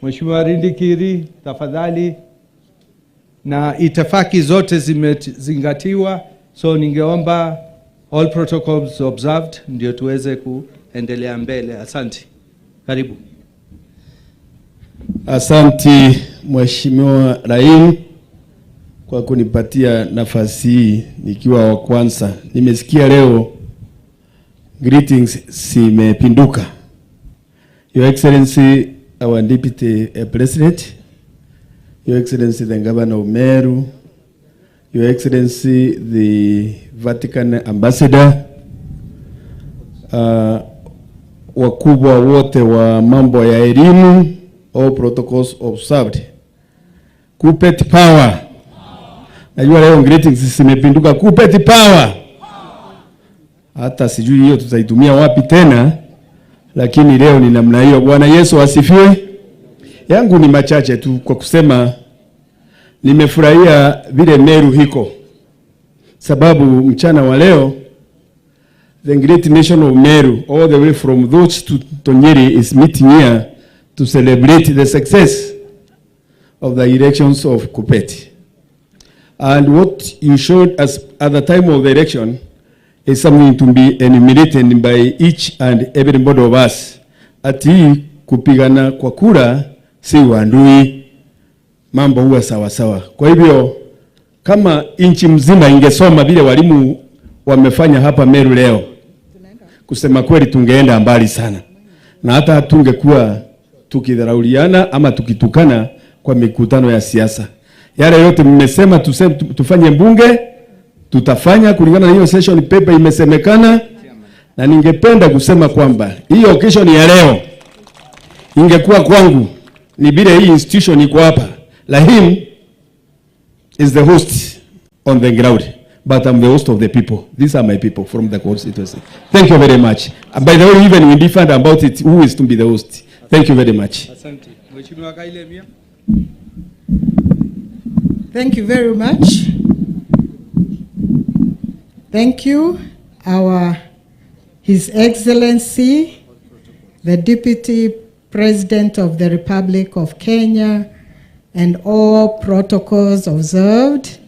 Mheshimiwa Rindikiri, tafadhali. Na itifaki zote zimezingatiwa, so ningeomba all protocols observed ndio tuweze kuendelea mbele. Asante. Karibu. Asanti Mheshimiwa Raim kwa kunipatia nafasi hii nikiwa wa kwanza. Nimesikia leo greetings simepinduka. Your Excellency, our Deputy President, Your Excellency the Governor of Meru, Your Excellency the Vatican Ambassador, wakubwa wote wa mambo ya elimu, all protocols observed. Kupet power. Najua leo greetings simepinduka. Kupet power. Hata sijui hiyo tutaitumia wapi tena, lakini leo ni namna hiyo. Bwana Yesu asifiwe. Yangu ni machache tu kwa kusema nimefurahia vile Meru hiko, sababu mchana wa leo the great nation of Meru all the way from those to Tonyeri is meeting here to celebrate the success of the elections of Kupet. And what you showed us at the time of the election is something to be enumerated by each and every one of us. Ati kupigana kwa kura si uadui, mambo huwa sawa sawa. Kwa hivyo kama nchi mzima ingesoma vile walimu wamefanya hapa Meru leo, kusema kweli tungeenda mbali sana, na hata tungekuwa tukidharauliana ama tukitukana kwa mikutano ya siasa. Yale yote mmesema tufanye mbunge, tutafanya kulingana na hiyo session paper imesemekana. Na ningependa kusema kwamba hiyo occasion ya leo ingekuwa kwangu ni vile hii institution iko hapa. Lahim is the host on the ground, but I'm the host of the people. These are my people from the constituency. Thank you very much. By the way, even we differed about it, who is to be the host. Thank you very much. Asante. Mheshimiwa Kailemia. Thank you very much. Thank you, His Excellency, the Deputy President of the Republic of Kenya, and all protocols observed.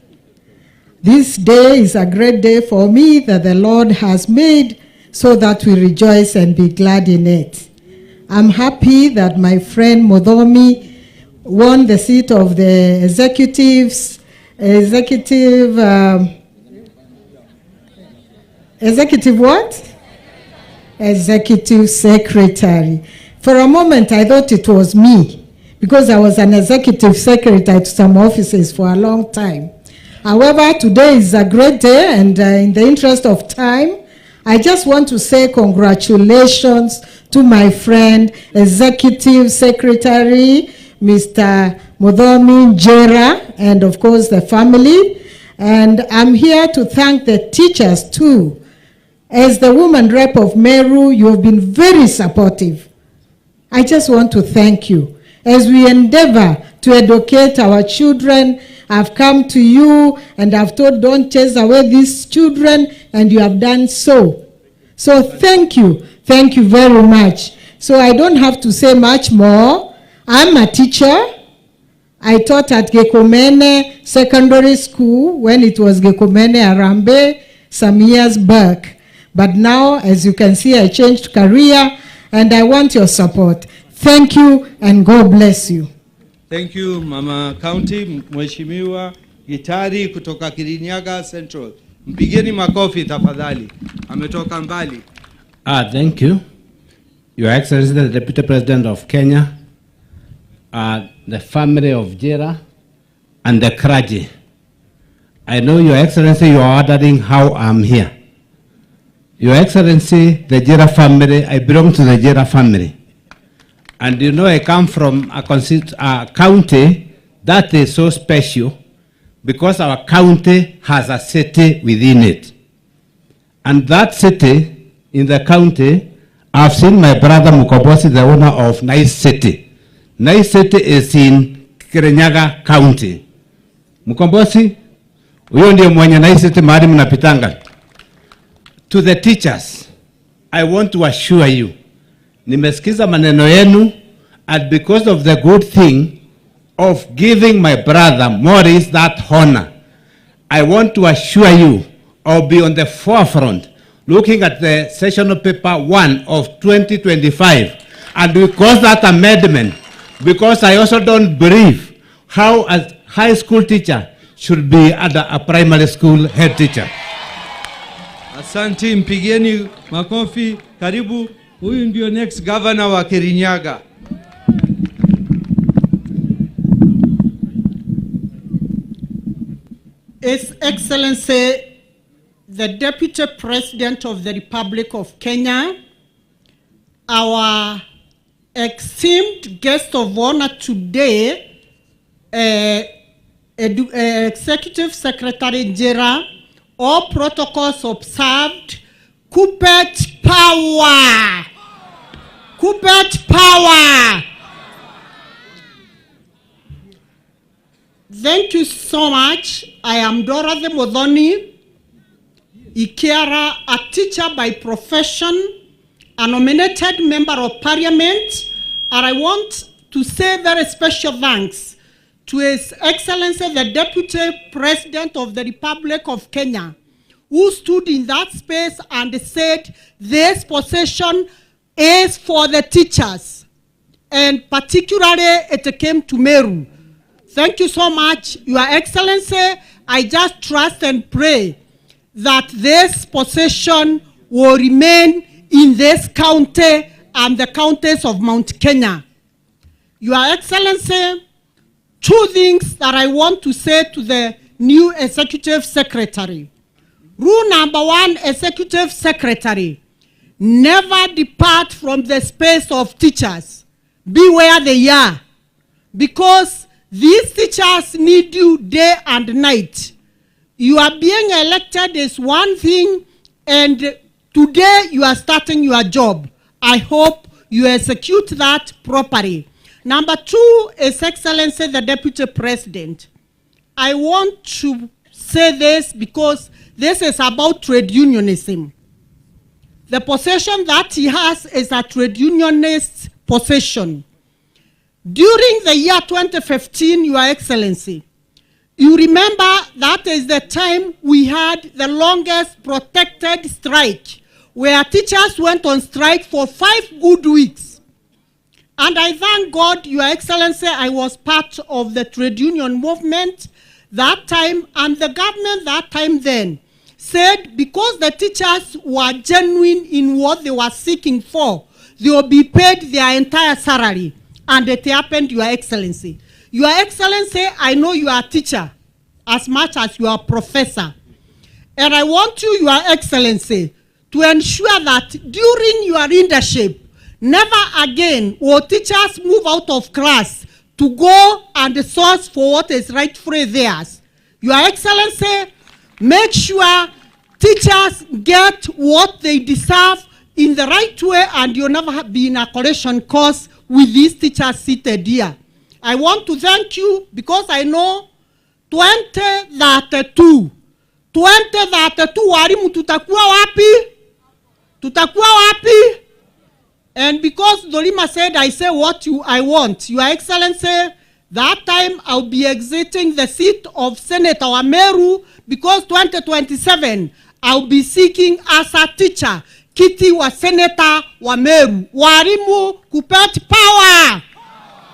This day is a great day for me that the Lord has made, so that we rejoice and be glad in it. I'm happy that my friend Mudhomi won the seat of the executive secretary. For a moment I thought it was me, because I was an executive secretary to some offices for a long time. However, today is a great day, and in the interest of time, I just want to say congratulations to my friend, Executive Secretary, Mr. Mudhomi Njera, and of course the family. And I'm here to thank the teachers too. As the woman rep of Meru, you have been very supportive. I just want to thank you. As we endeavor to educate our children, I've come to you and I've told, don't chase away these children, and you have done so. So thank you very much. So I don't have to say much more. I'm a teacher. I taught at Gekomene Secondary School when it was Gekomene Arambe some years back. But now, as you can see, I changed career, and I want your support. Thank you, and God bless you. Thank you, Mama County. Mheshimiwa Gitari kutoka Kirinyaga Central. Mpigeni makofi tafadhali. Ametoka mbali. Thank you. Your Excellency, the Deputy President of Kenya, the family of Jera, and the clergy. I know, Your Excellency, you are ordering how I'm here. Your Excellency, the Jera family, I belong to the Jera family. And you know, I come from a county that is so special because our county has a city within it. And that city in the county, I've seen my brother Mukobosi, the owner of Nice City. Nice City is in Kirinyaga County. Mukombosi, huyo ndio mwenye Nice City mahali mnapitanga. To the teachers, I want to assure you, nimesikiza maneno yenu, and because of the good thing of giving my brother Morris that honor, I want to assure you, I'll be on the forefront looking at the sessional paper 1 of 2025, and we cause that amendment because I also don't believe how a high school teacher should be under a primary school head teacher. Asante, mpigeni makofi. Karibu, huyu ndio next governor wa Kirinyaga. His Excellency, the Deputy President of the Republic of Kenya, our esteemed guest of honor today, Executive Secretary Jera, all protocols observed, Kupet power! Kupet power! Thank you so much. I am Dorothy Modhoni Ikiara, a teacher by profession, a nominated member of parliament, and I want to say very special thanks to His Excellency the Deputy President of the Republic of Kenya, who stood in that space and said this position is for the teachers, and particularly it came to Meru. Thank you so much, Your Excellency. I just trust and pray that this position will remain in this county and the counties of Mount Kenya. Your Excellency, two things that I want to say to the new Executive Secretary. Rule number 1, Executive Secretary, never depart from the space of teachers. Be where they are, because these teachers need you day and night. You are being elected is one thing, and today you are starting your job. I hope you execute that properly. Number 2, His Excellency the Deputy President. I want to say this because this is about trade unionism. The position that he has is a trade unionist position. During the year 2015, Your Excellency, you remember that is the time we had the longest protected strike, where teachers went on strike for 5 good weeks. And I thank God, Your Excellency, I was part of the trade union movement that time, and the government that time then said because the teachers were genuine in what they were seeking for, they will be paid their entire salary. And it happened, Your Excellency. Your Excellency, I know you are a teacher as much as you are a professor. And I want you, Your Excellency, to ensure that during your leadership, never again will teachers move out of class to go and source for what is rightfully theirs. Your Excellency, make sure teachers get what they deserve in the right way, and you'll never be in a collision course with these teachers seated here. I want to thank you because I know 2032 walimu tutakuwa wapi? Tutakuwa wapi? And because Dolima said I say what I want, Your Excellency, that time I'll be exiting the seat of Senator wa Meru because 2027 I'll be seeking as a teacher kiti wa Senator wa Meru. Walimu, Kupet power!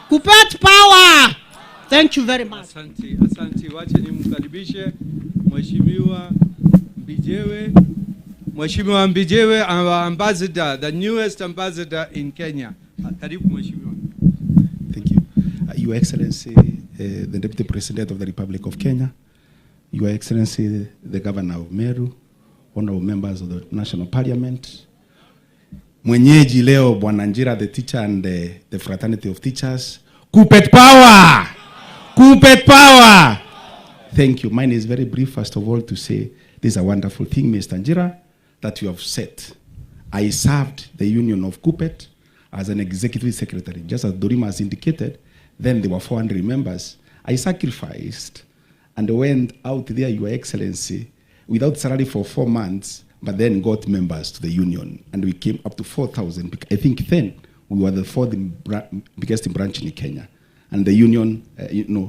Kupet power! Thank you very much. Asante, asante. Wacha nimkaribishe Mheshimiwa Mbijewe. Mheshimiwa Mbijewe, our ambassador, the newest ambassador in Kenya. Karibu Mheshimiwa. Thank you. Your Excellency, the Deputy President of the Republic of Kenya, Your Excellency, the Governor of Meru, honorable members of the National Parliament, mwenyeji leo Bwana Njira, the teacher and the fraternity of teachers. KUPPET power! KUPPET power! Thank you. Mine is very brief, first of all, to say this is a wonderful thing, Mr. Njira, that you have said. I served the union of KUPPET as an executive secretary, just as Dorima has indicated. Then there were 400 members. I sacrificed and went out there, Your Excellency, without salary for 4 months, but then got members to the union. And we came up to 4,000. I think then we were the fourth biggest branch in Kenya. And the union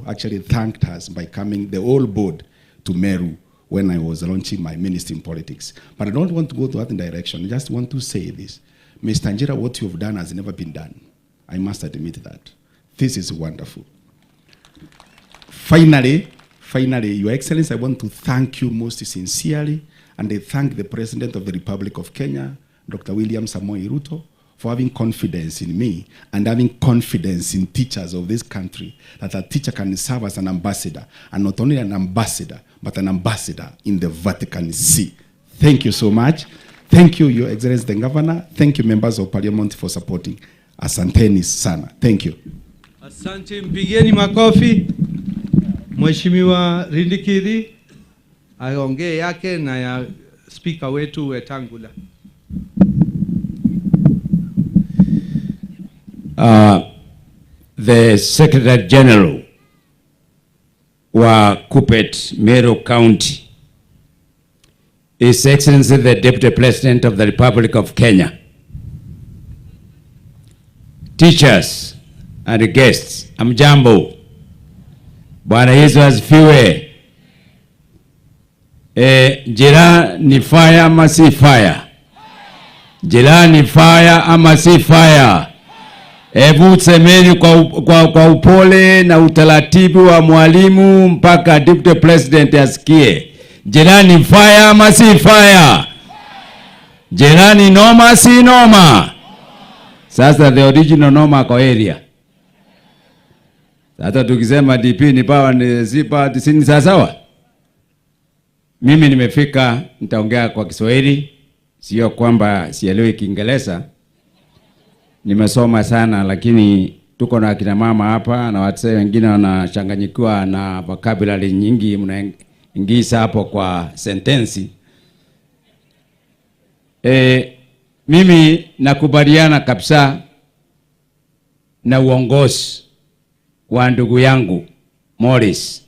actually thanked us by coming, the whole board, to Meru when I was launching my ministry in politics. But I don't want to go to that direction. I just want to say this. Mr. Njira, what you have done has never been done. I must admit that. This is wonderful. Finally, Your Excellency, I want to thank you most sincerely, and I thank the President of the Republic of Kenya, Dr. William Samoei Ruto, for having confidence in me and having confidence in teachers of this country, that a teacher can serve as an ambassador, and not only an ambassador, but an ambassador in the Vatican See. Thank you so much. Thank you, Your Excellency the Governor. Thank you, members of Parliament, for supporting. Asanteni sana. Thank you. Asante, mpigeni makofi. Mheshimiwa Kindiki aongee yake na ya speaker wetu Wetangula. The Secretary General wa KUPPET Meru County, His Excellency the Deputy President of the Republic of Kenya, teachers and guests, amjambo. Bwana Yesu asifiwe. Njira ni fire ama si fire? Njira ni fire ama si fire? Hebu semeni kwa upole na utaratibu wa mwalimu mpaka Deputy President asikie. Njira ni fire ama si fire? Njira ni noma si noma? Sasa the original noma kwa area. Hata tukisema DP ni power ni zipa tisini sawa. Mimi nimefika, nitaongea kwa Kiswahili, sio kwamba sielewi Kiingereza. Nimesoma sana, lakini tuko na akina mama hapa na watu wengine wanachanganyikiwa na vocabulary nyingi mnaingiza hapo kwa sentensi. Mimi nakubaliana kabisa na uongozi wa ndugu yangu Morris.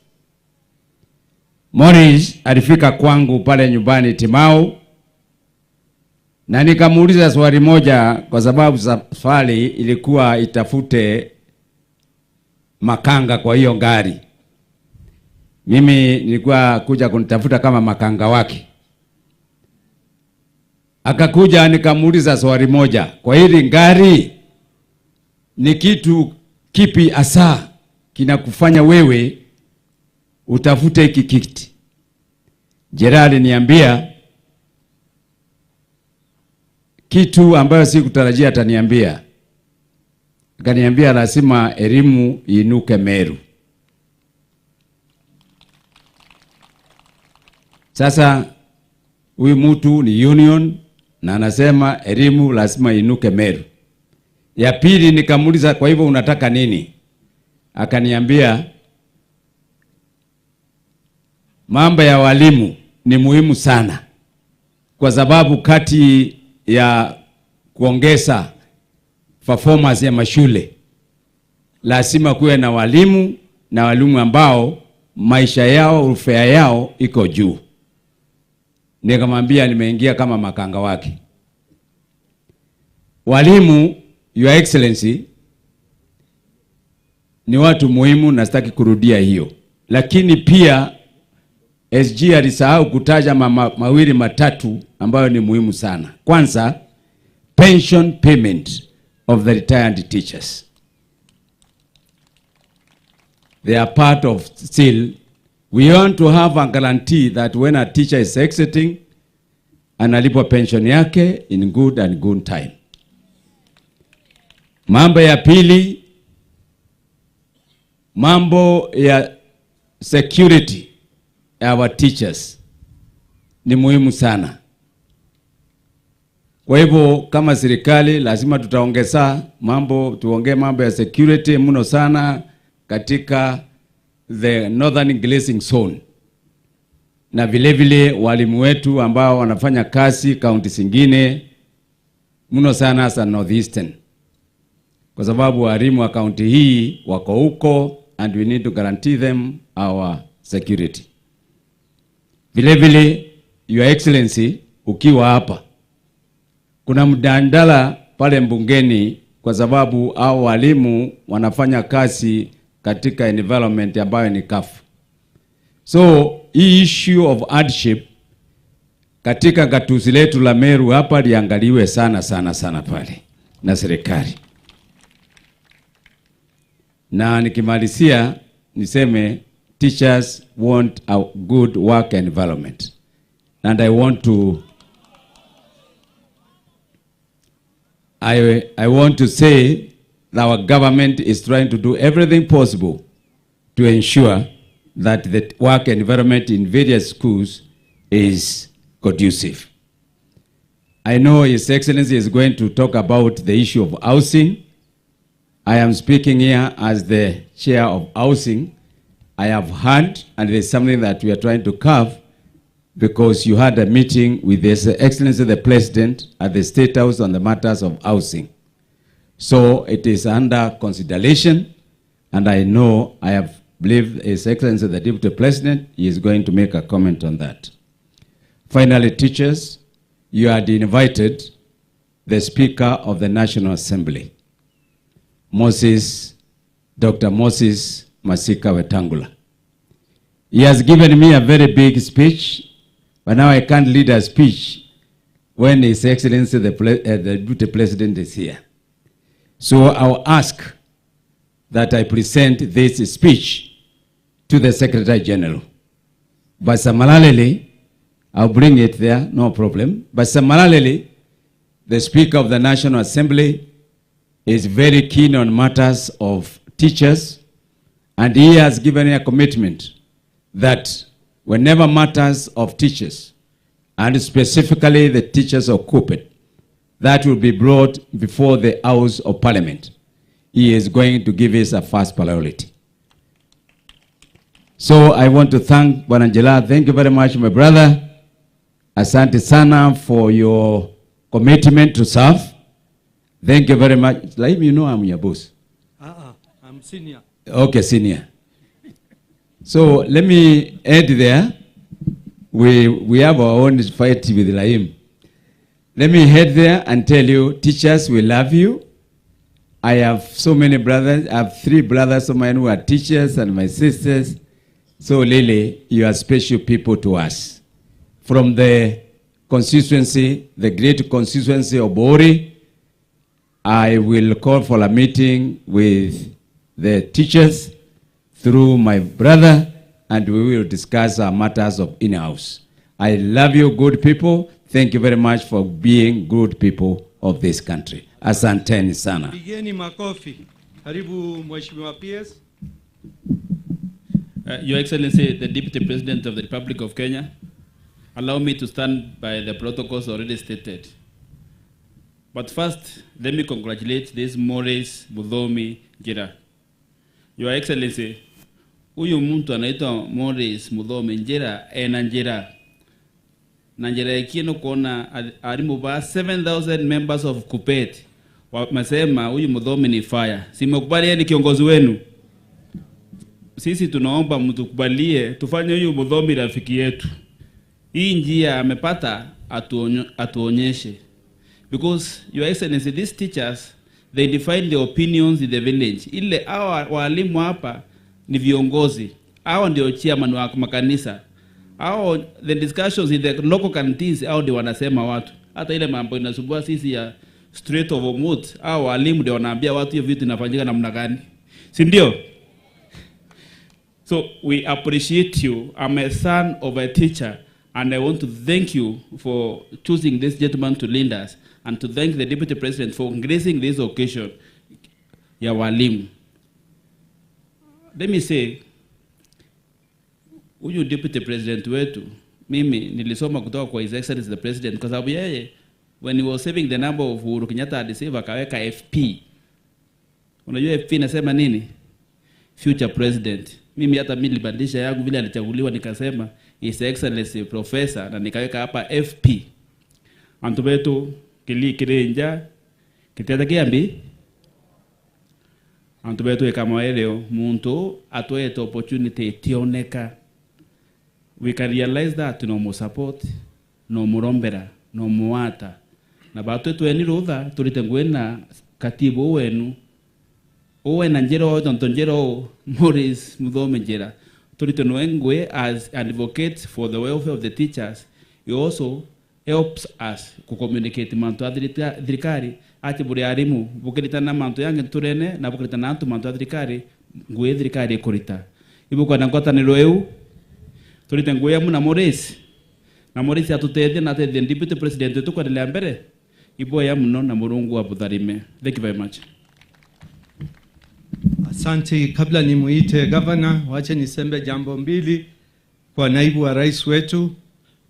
Morris alifika kwangu pale nyumbani Timau, na nikamuuliza swali moja, kwa sababu safari ilikuwa itafute makanga kwa hiyo gari. Mimi nilikuwa kuja kunitafuta kama makanga wake. Akakuja, nikamuuliza swali moja, kwa hili gari ni kitu kipi asa kinakufanya wewe utafute hiki kiti? Gerald niambia kitu ambayo sikutarajia ataniambia. Akaniambia lazima elimu iinuke Meru. Sasa huyu mtu ni union na anasema elimu lazima iinuke Meru. Ya pili nikamuuliza, kwa hivyo unataka nini? Akaniambia mambo ya walimu ni muhimu sana, kwa sababu kati ya kuongeza performance ya mashule lazima kuwe na walimu, na walimu ambao maisha yao, ufea yao iko juu. Nikamwambia nimeingia kama makanga wake. Walimu, Your Excellency, ni watu muhimu na sitaki kurudia hiyo. Lakini pia SG alisahau kutaja mawili matatu ambayo ni muhimu sana. Kwanza, pension payment of the retired teachers. They are part of still. We want to have a guarantee that when a teacher is exiting, analipwa pension yake in good and good time. Mambo ya pili, mambo ya security ya our teachers ni muhimu sana. Kwa hivyo kama serikali lazima tutaongeza mambo, tuongee mambo ya security mno sana katika the northern grazing zone. Na vile vile walimu wetu ambao wanafanya kazi kaunti zingine mno sana hasa northeastern. Kwa sababu walimu wa kaunti hii wako huko and we need to guarantee them our security. Vile vile Your Excellency, ukiwa hapa kuna mjadala pale mbungeni kwa sababu hao walimu wanafanya kazi katika environment ambayo ni kafu. So hii issue of hardship katika gatuzi letu la Meru hapa liangaliwe sana pale na serikali. Na nikimalizia niseme teachers want a good work environment. And I want to say that our government is trying to do everything possible to ensure that the work environment in various schools is conducive. I know His Excellency is going to talk about the issue of housing. I am speaking here as the chair of housing. I have heard, and there's something that we are trying to curb, because you had a meeting with His Excellency the President at the State House on the matters of housing. So it is under consideration, and I know, I have believed His Excellency the Deputy President, he is going to make a comment on that. Finally, teachers, you had invited the Speaker of the National Assembly, Dr. Moses Masika Wetangula. He has given me a very big speech, but now I can't lead a speech when His Excellency the Deputy President is here. So I'll ask that I present this speech to the Secretary General. But similarly, I'll bring it there, no problem. But similarly, the Speaker of the National Assembly is very keen on matters of teachers, and he has given a commitment that whenever matters of teachers, and specifically the teachers of Kupet, that will be brought before the House of Parliament, he is going to give us a first priority. So I want to thank Bwanangela. Thank you very much, my brother. Asante sana for your commitment to serve. Thank you very much. Like you know I'm your boss. I'm senior. Okay, senior. So let me add there. We have our own fight with Laim. Let me head there and tell you, teachers, we love you. I have so many brothers. I have 3 brothers of mine who are teachers and my sisters. So Lily, you are special people to us. From the constituency, the great constituency of Bori, I will call for a meeting with the teachers through my brother, and we will discuss our matters of in-house. I love you, good people. Thank you very much for being good people of this country. Asanteni sana. Pigeni makofi. Karibu Mheshimiwa PS. Your Excellency, the Deputy President of the Republic of Kenya, allow me to stand by the protocols already stated. But first, let me congratulate this Morris Mudhomi Njira. Your Excellency, huyu mtu anaitwa Morris Mudhomi Njira ena njira. Na njira ikino kuona alimuba 7,000 members of Kupet. Wamesema huyu Mudhomi ni fire. Simekubali yeye ni kiongozi wenu. Sisi tunaomba mtukubalie tufanye huyu Mudhomi rafiki yetu. Hii njia amepata atuonyeshe. Because Your Excellency, these teachers, they define the opinions in the village. Ile hawa walimu hapa ni viongozi. Hawa ndio chairman wa makanisa. Hawa the discussions in the local canteens, hao ndio wanasema watu. Hata ile mambo inasumbua sisi ya Strait of Hormuz, hawa walimu ndio wanaambia watu hiyo vitu inafanyika namna gani. Si ndio? So we appreciate you. I'm a son of a teacher, and I want to thank you for choosing this gentleman to lead us, and to thank the Deputy President for gracing this occasion ya walimu. Let me say, huyu Deputy President wetu, mimi nilisoma kutoka kwa His Excellency the President kwa sababu yeye when he was saving the number of Uhuru Kenyatta alisave akaweka FP. Unajua FP nasema nini? Future President. Mimi hata mimi nilibadilisha yangu vile alichaguliwa nikasema His Excellency Professor na nikaweka hapa FP. Antu betu kirenja kitata kiambi. Antu betu kama eleo muntu atoe opportunity tioneka. We can realize that no more support, no murombera, no muata. Na batu tueni rutha turitenguena katibu wenu. Owe na njero tontonjero Morris Mudhome njera. Turitenguengwe as advocates for the welfare of the teachers. He also helps us to communicate mantu adrikari ati buri arimu bukiritana mantu yange turene na bukiritana antu mantu adrikari ngwe adrikari kurita. Ibu kwa ngota ni roeu turitenguya muna Morris. Na Morris atutethia na the deputy president tu kwa ndele mbere. Ibu ya mno na Murungu wa Budharime. Thank you very much. Asante. Kabla nimuite governor, wache nisembe jambo mbili kwa naibu wa rais wetu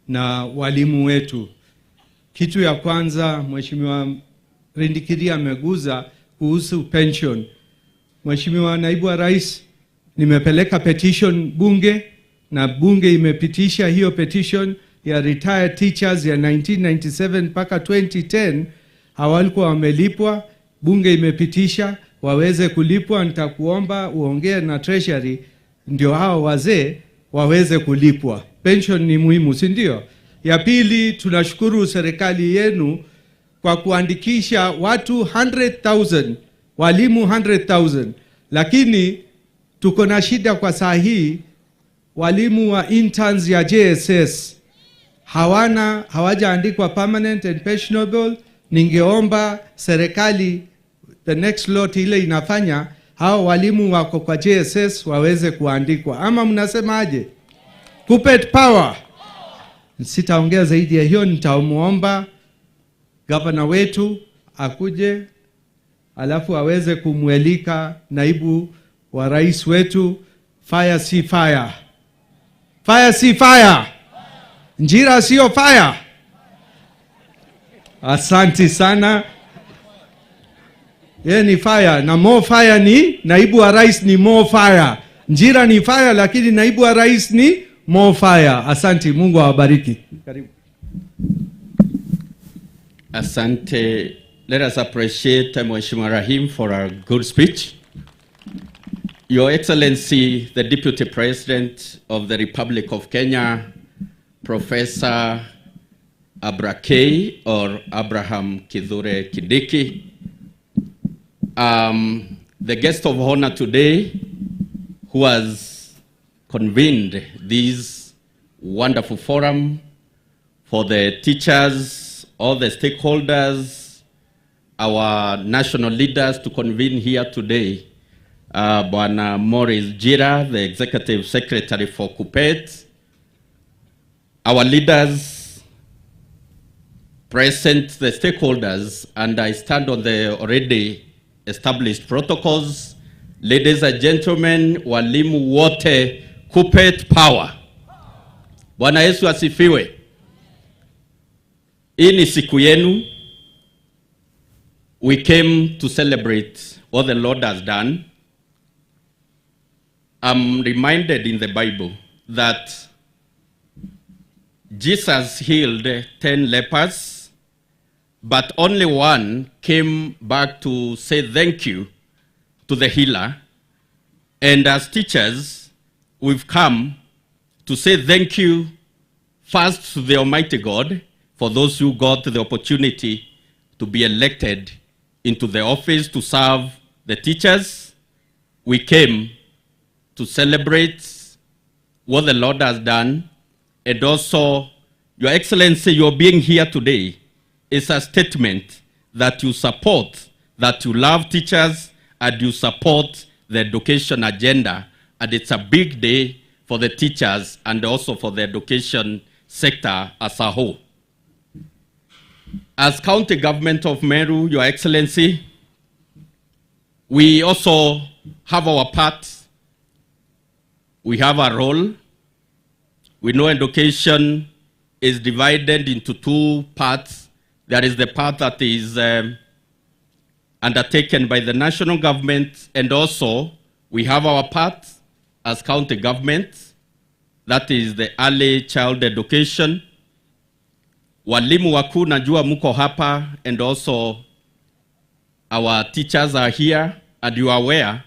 na walimu wetu. Kitu ya kwanza, Mheshimiwa Kindiki ameguza kuhusu pension. Mheshimiwa naibu wa rais, nimepeleka petition bunge na bunge imepitisha hiyo petition ya retired teachers ya 1997 mpaka 2010 hawalikuwa wamelipwa. Bunge imepitisha waweze kulipwa. Nitakuomba uongee na treasury ndio hao wazee waweze kulipwa. Pension ni muhimu, si ndio? Ya pili, tunashukuru serikali yenu kwa kuandikisha watu 100,000, walimu 100,000. Lakini tuko na shida kwa saa hii, walimu wa interns ya JSS hawajaandikwa permanent and pensionable. Ningeomba serikali the next lot ile inafanya hao walimu wako kwa JSS waweze kuandikwa. Ama mnasemaje? Kuppet power. Sitaongea zaidi ya hiyo, nitamuomba governor wetu akuje alafu aweze kumwelika naibu wa rais wetu. Fire si fire. Fire si fire. Njira sio fire. Asante sana. Yeye ni fire na more fire ni naibu wa rais ni more fire. Njira ni fire lakini naibu wa rais ni more fire. Asante, Mungu awabariki. Karibu. Asante. Let us appreciate Mheshimiwa Rahim for a good speech. Your Excellency, the Deputy President of the Republic of Kenya, Professor Abrakei or Abraham Kithure Kindiki, the guest of honor today who has convened this wonderful forum for the teachers, all the stakeholders, our national leaders to convene here today. Bwana Morris Jira, the Executive Secretary for Kuppet, our leaders present, the stakeholders, and I stand on the already established protocols. Ladies and gentlemen, walimu wote, Kuppet power. Bwana Yesu asifiwe. Hii ni siku yenu. We came to celebrate what the Lord has done. I'm reminded in the Bible that Jesus healed 10 lepers, but only one came back to say thank you to the healer. And as teachers, we've come to say thank you first to the Almighty God for those who got the opportunity to be elected into the office to serve the teachers. We came to celebrate what the Lord has done, and also, Your Excellency, your being here today is a statement that you support, that you love teachers, and you support the education agenda, and it's a big day for the teachers and also for the education sector as a whole. As County Government of Meru, Your Excellency, we also have our part. We have a role. We know education is divided into two parts, There is the part that is undertaken by the national government, and also we have our part as county government, that is the early child education. Walimu wakuu najua muko hapa, and also our teachers are here, and you are aware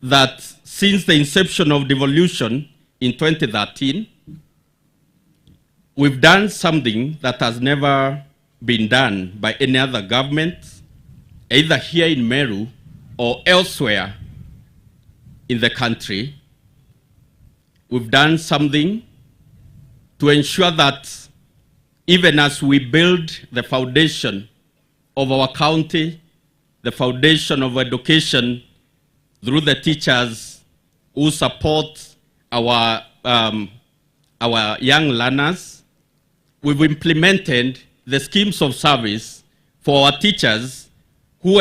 that since the inception of devolution in 2013, we've done something that has never been done by any other government, either here in Meru or elsewhere in the country. We've done something to ensure that even as we build the foundation of our county, the foundation of education through the teachers who support our young learners, we've implemented the schemes of service for our teachers who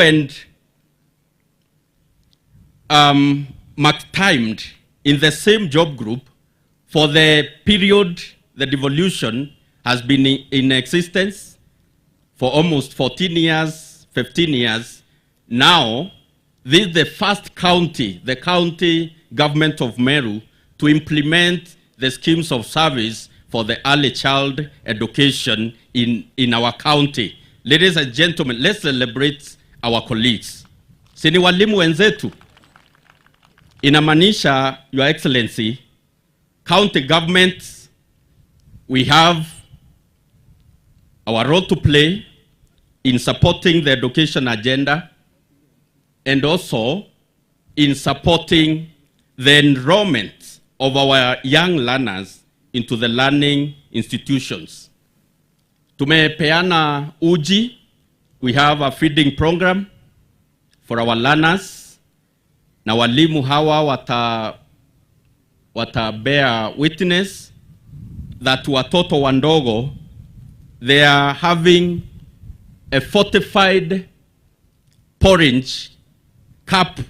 mark-timed in the same job group for the period the devolution has been in existence for almost 14 years, 15 years. Now, this is the first county, the county government of Meru, to implement the schemes of service for the early child education in our county. Ladies and gentlemen, let's celebrate our colleagues. Sini walimu wenzetu. Inamaanisha, Your Excellency, county governments, we have our role to play in supporting the education agenda and also in supporting the enrollment of our young learners into the learning institutions. Tumepeana uji, we have a feeding program for our learners, na walimu hawa wata bear witness that watoto wandogo, they are having a fortified porridge cup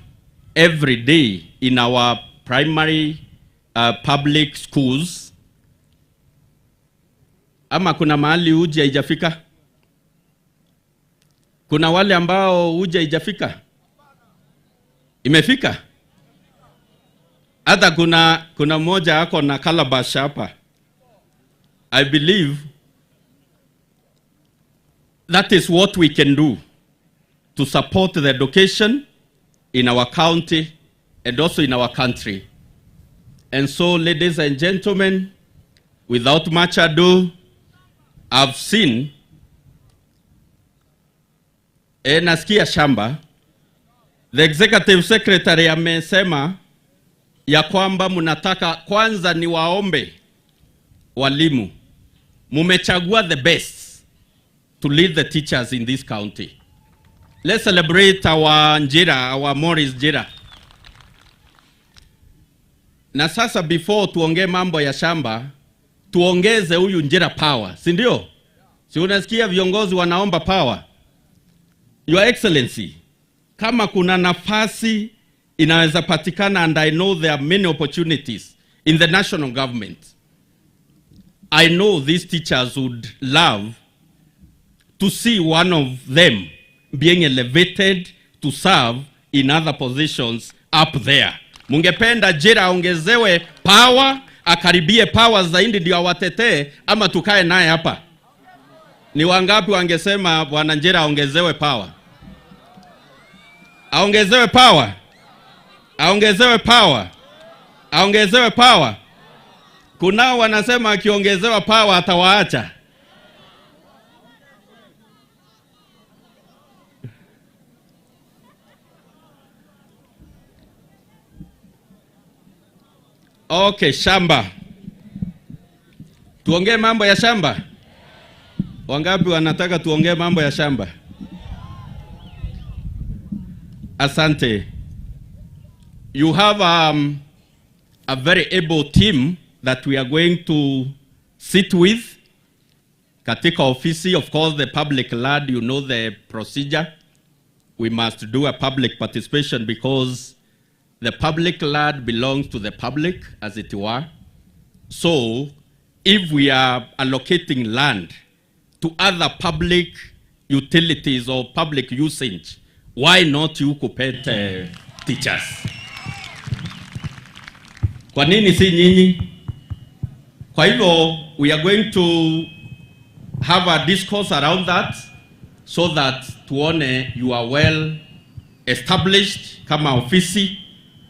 every day in our primary public schools. Ama kuna mahali uji haijafika? Kuna wale ambao uji haijafika? Imefika? Hata kuna moja ako na calabash hapa. I believe that is what we can do to support the education in our county and also in our country. And so, ladies and gentlemen, without much ado, I've seen nasikia shamba. The executive secretary amesema ya kwamba mnataka kwanza ni waombe walimu. Mumechagua the best to lead the teachers in this county. Let's celebrate our Njira, our Morris Njira. Na sasa before tuongee mambo ya shamba, tuongeze huyu Njira power, si ndio? Si unasikia viongozi wanaomba power? Your Excellency, kama kuna nafasi inaweza patikana, and I know there are many opportunities in the national government, I know these teachers would love to see one of them being elevated to serve in other positions up there. Mungependa Njira aongezewe power, akaribie power zaidi ndio awatetee, ama tukae naye hapa? Ni wangapi wangesema bwana Njira aongezewe power? Aongezewe power. Aongezewe power. Aongezewe power. Kunao wanasema akiongezewa power atawaacha. Okay, shamba. Tuongee mambo ya shamba? Wangapi wanataka tuongee mambo ya shamba? Asante. You have a very able team that we are going to sit with. Katika ofisi, of course, the public lad, you know the procedure. We must do a public participation because the public land belongs to the public, as it were. So, if we are allocating land to other public utilities or public usage. Why not you Kuppet teachers? Kwa nini si nyinyi? Kwa hivyo, we are going to have a discourse around that so that tuone you are well established kama ofisi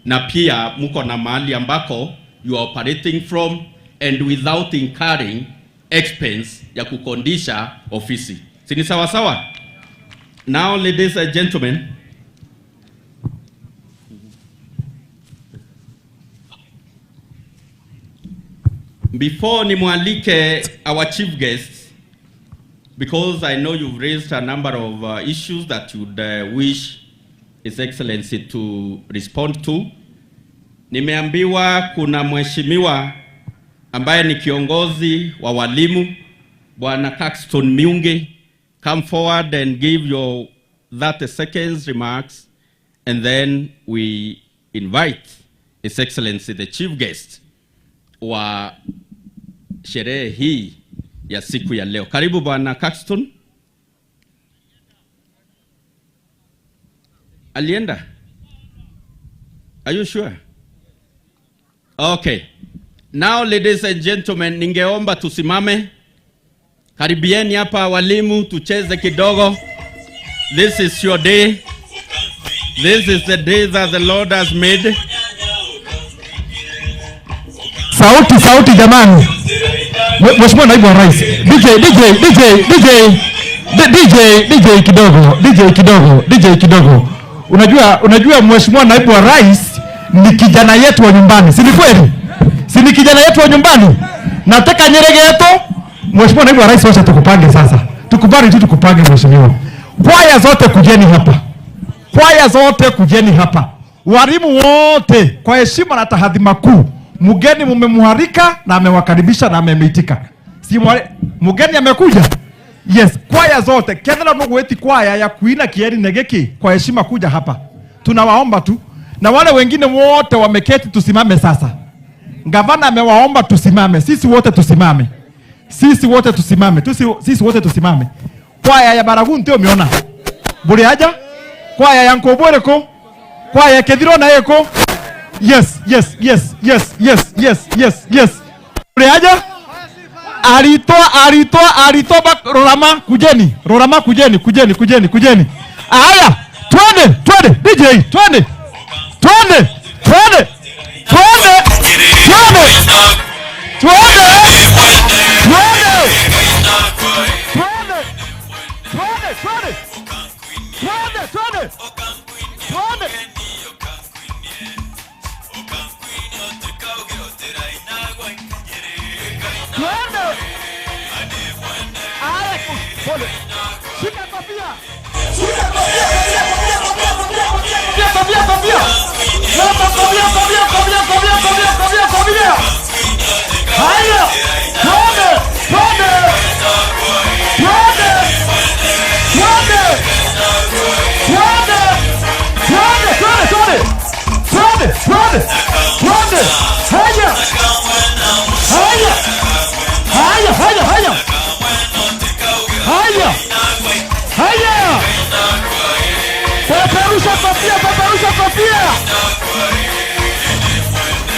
na pia muko na mahali ambako you are operating from and without incurring expense ya kukondisha ofisi. Sini sawa sawa? Now, ladies and gentlemen, before nimwalike our chief guests, because I know you've raised a number of issues that you'd wish His Excellency to respond to. Nimeambiwa kuna mheshimiwa ambaye ni kiongozi wa walimu, Bwana Caxton Miunge. Come forward and give your 30 seconds remarks, and then we invite His Excellency the chief guest wa sherehe hii ya siku ya leo. Karibu Bwana Caxton. Alienda? Are you sure? Okay. Now, ladies and gentlemen, ningeomba tusimame. Karibieni hapa walimu, tucheze kidogo. This is your day. This is the day that the Lord has made. Sauti, sauti jamani. Mheshimiwa Naibu wa Rais. DJ kidogo. Unajua Mheshimiwa Naibu wa Rais ni kijana yetu wa nyumbani. Si ni kweli? Si ni kijana yetu wa nyumbani? Nataka nyerege yetu. Mheshimiwa Naibu wa Rais, wacha tukupange sasa. Tukubali tu tukupange mheshimiwa. Kwaya zote kujeni hapa. Kwaya zote kujeni hapa. Walimu wote kwa heshima na tahadhima kuu. Mgeni mumemharika na amewakaribisha na amemeitika. Si mgeni amekuja? Yes, kwaya zote. Kendela mugweti kwaya ya kuina kieri negeki kwa heshima kuja hapa. Tunawaomba tu. Na wale wengine wote wameketi tusimame sasa. Gavana amewaomba tusimame. Sisi wote tusimame. Sisi wote tusimame. Kwaya ya Baragu ndio umeona. Buri haja? Kwaya ya Nkoboreko? Kwaya ya Kedhiro na Eko? Yes. Buri haja? Alitoa Rorama kujeni. Aya, twende DJ, twende.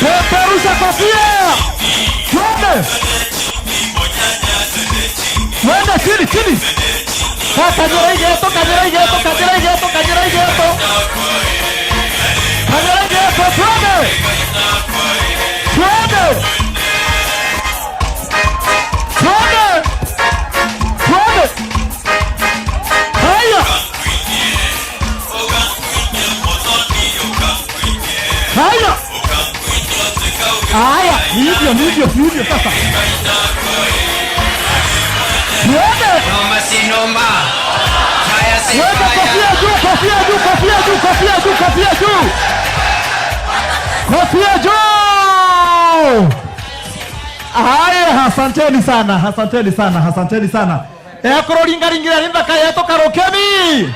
Peperusha kofia. Twende chini. Kajerageto. Haya, hivyo sasa. Kofia juu. Haya, asanteni sana. Ekororingaringira rinda kayeto karokemi.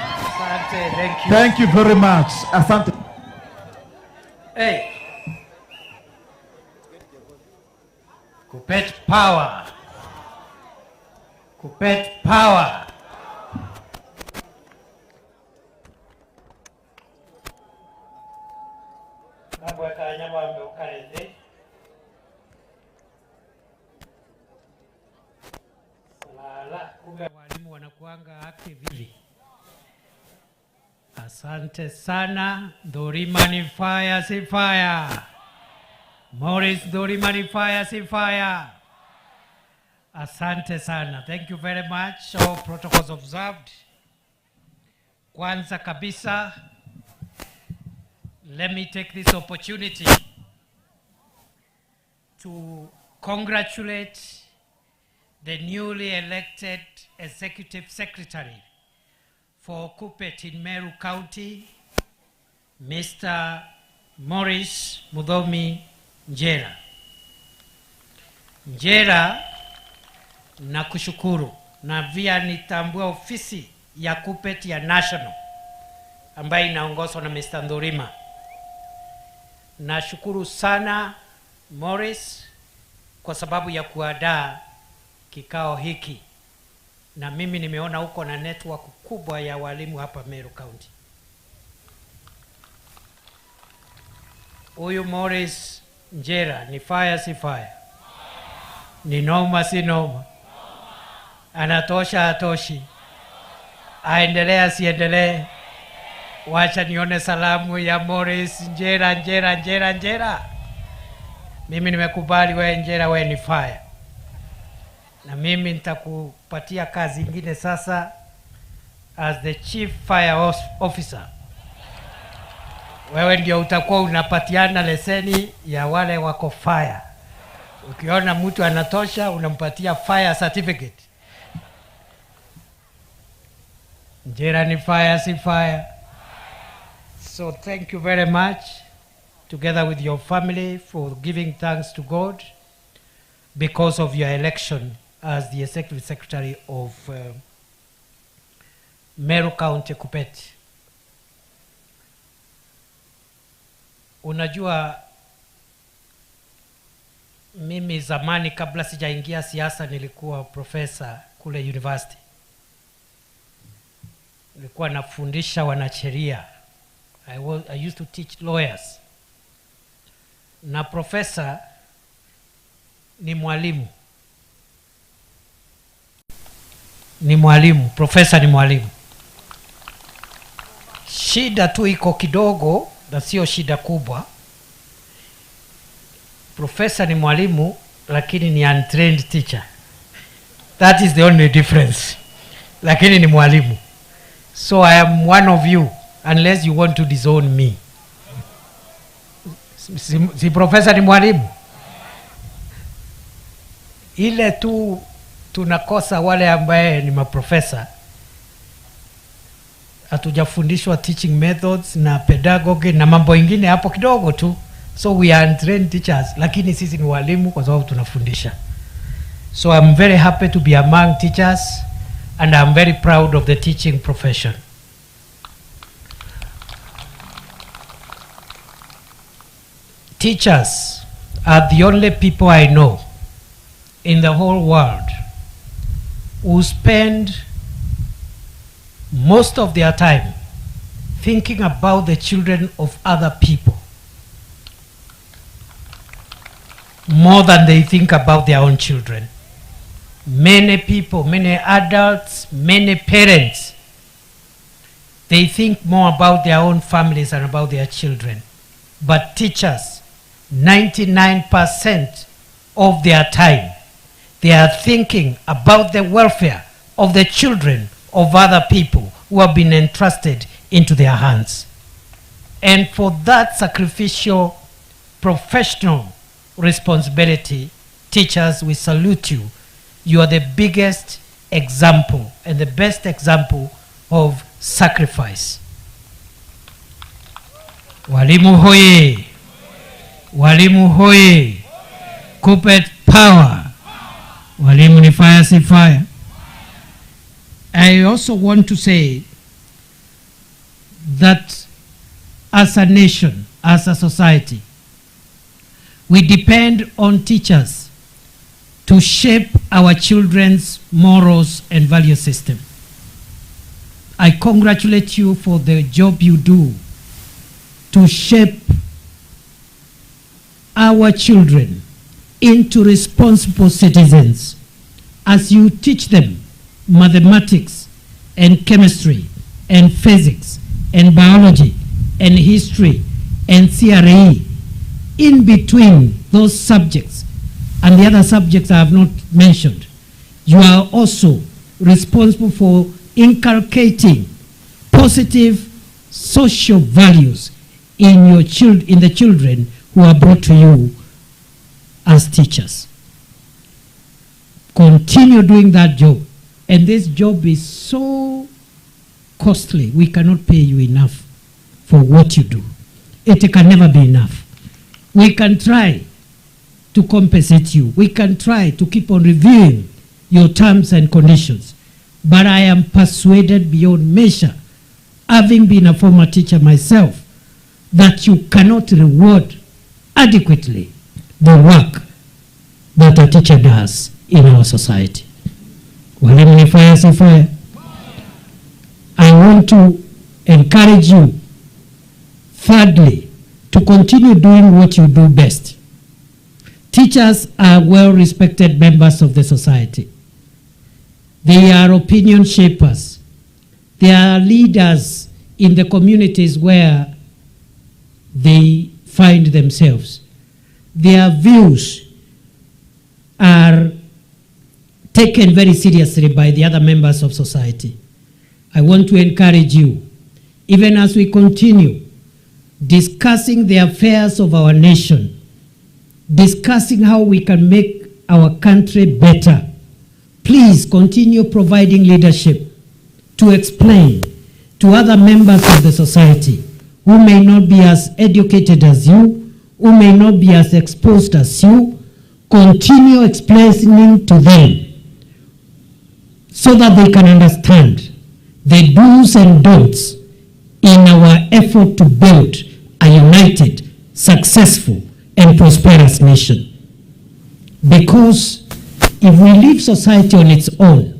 Thank you very much. Asante. Hey. Kuppet power. Kupet power. Nabweka nyamambe ukalete. Salala, kumbe walimu wanakuanga active hivi. Asante sana. Dorima ni fire, si fire. Morris Dorima ni fire, si fire. Asante sana. Thank you very much. All protocols observed. Kwanza kabisa, let me take this opportunity to congratulate the newly elected Executive Secretary for Kupet in Meru County, Mr. Morris Mudhomi Njera. Njera, na kushukuru na via nitambua ofisi ya Kupet ya National ambayo inaongozwa na Mr. Ndorima. Nashukuru sana Morris kwa sababu ya kuandaa kikao hiki, na mimi nimeona huko na network kubwa ya walimu hapa Meru County. Huyu Morris Njera ni fire, si fire? Ni noma, si noma? Anatosha, atoshi? Aendelea, siendelee? Wacha nione salamu ya Morris Njera, Njera, Njera, Njera. Mimi nimekubali wewe Njera, wewe ni fire. Na mimi nitakupatia kazi ingine sasa as the Chief Fire Officer. Wewe ndio utakuwa unapatiana leseni ya wale wako fire. Ukiona mtu anatosha, unampatia fire certificate. Njera ni fire, si fire? So thank you very much, together with your family, for giving thanks to God because of your election as the Executive Secretary of Meru County, Kupet. Unajua, mimi zamani kabla sijaingia siasa nilikuwa profesa kule university. Nilikuwa nafundisha wanasheria. I used to teach lawyers. Na profesa ni mwalimu. Ni mwalimu, profesa ni mwalimu. Shida tu iko kidogo, na sio shida kubwa. Profesa ni mwalimu, lakini ni untrained teacher. That is the only difference. Lakini ni mwalimu. So I am one of you, unless you want to disown me. Si profesa ni mwalimu? Ile tu tunakosa wale ambaye ni maprofesa. Hatujafundishwa teaching methods na pedagogy na mambo ingine hapo kidogo tu. So we are untrained teachers, lakini sisi ni walimu kwa sababu tunafundisha. So I'm very happy to be among teachers, and I'm very proud of the teaching profession. Teachers are the only people I know in the whole world who spend most of their time thinking about the children of other people more than they think about their own children. Many people, many adults, many parents, they think more about their own families than about their children. But teachers, 99% of their time, they are thinking about the welfare of the children of other people who have been entrusted into their hands. And for that sacrificial professional responsibility, teachers, we salute you. You are the biggest example and the best example of sacrifice. Walimu hoye! Walimu hoye! Kupet power! Walimu ni fire, si fire? I also want to say that as a nation, as a society, we depend on teachers to shape our children's morals and value system. I congratulate you for the job you do to shape our children into responsible citizens as you teach them mathematics and chemistry and physics and biology and history and CRE. In between those subjects and the other subjects I have not mentioned, you are also responsible for inculcating positive social values in your in the children who are brought to you as teachers. Continue doing that job. And this job is so costly. We cannot pay you enough for what you do. It can never be enough. We can try to compensate you. We can try to keep on reviewing your terms and conditions. But I am persuaded beyond measure, having been a former teacher myself, that you cannot reward adequately the work that a teacher does in our society. Walimu ni fire, si fire. I want to encourage you, thirdly, to continue doing what you do best. Teachers are well-respected members of the society. They are opinion shapers. They are leaders in the communities where they find themselves. Their views are taken very seriously by the other members of society. I want to encourage you, even as we continue discussing the affairs of our nation, discussing how we can make our country better, please continue providing leadership to explain to other members of the society who may not be as educated as you, who may not be as exposed as you. Continue explaining to them so that they can understand the do's and don'ts in our effort to build a united, successful, and prosperous nation. Because if we leave society on its own,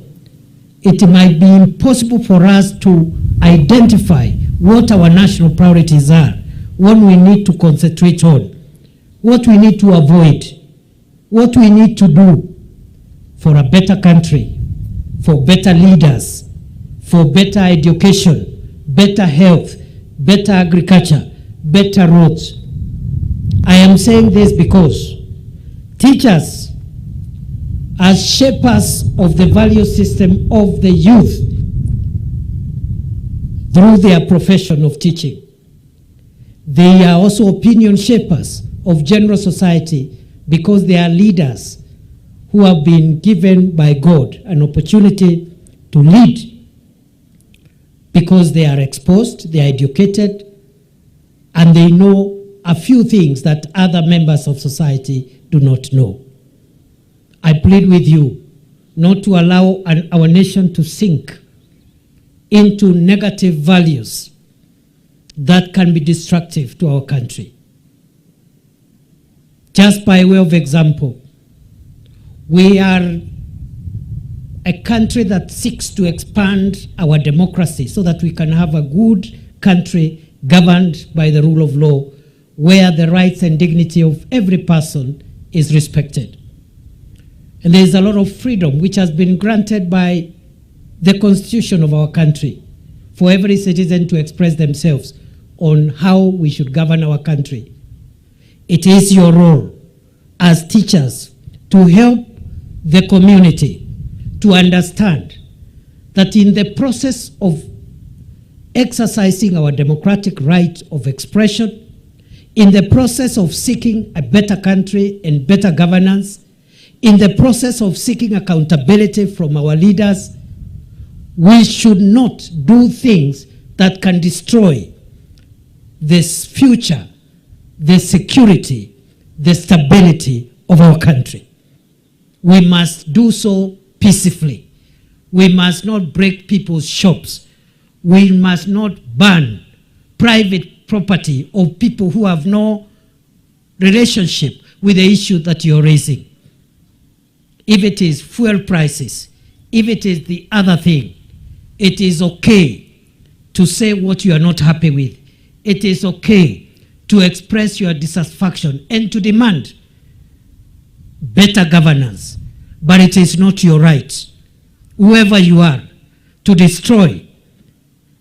it might be impossible for us to identify what our national priorities are, what we need to concentrate on, what we need to avoid, what we need to do for a better country, for better leaders, for better education, better health, better agriculture, better roads. I am saying this because teachers, as shapers of the value system of the youth through their profession of teaching, they are also opinion shapers of general society because they are leaders who have been given by God an opportunity to lead because they are exposed, they are educated, and they know a few things that other members of society do not know. I plead with you not to allow our nation to sink into negative values that can be destructive to our country. Just by way of example, we are a country that seeks to expand our democracy so that we can have a good country governed by the rule of law, where the rights and dignity of every person is respected. And there is a lot of freedom which has been granted by the constitution of our country for every citizen to express themselves on how we should govern our country. It is your role as teachers to help the community to understand that in the process of exercising our democratic right of expression, in the process of seeking a better country and better governance, in the process of seeking accountability from our leaders, we should not do things that can destroy this future, the security, the stability of our country. We must do so peacefully. We must not break people's shops. We must not burn private property of people who have no relationship with the issue that you're raising. if it is fuel prices, if it is the other thing, it is okay to say what you are not happy with. It is okay to express your dissatisfaction and to demand better governance. But it is not your right, whoever you are, to destroy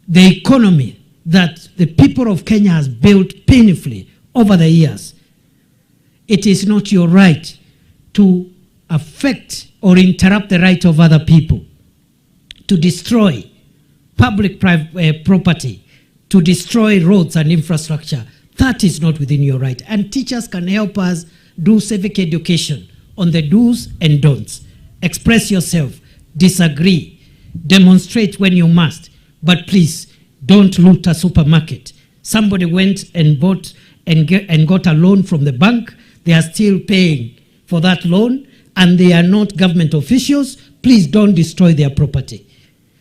the economy that the people of Kenya has built painfully over the years. It is not your right to affect or interrupt the right of other people, to destroy public property, to destroy roads and infrastructure. That is not within your right. And teachers can help us do civic education on the do's and don'ts. Express yourself, disagree, demonstrate when you must, but please don't loot a supermarket. Somebody went and bought and got a loan from the bank. They are still paying for that loan and they are not government officials. Please don't destroy their property.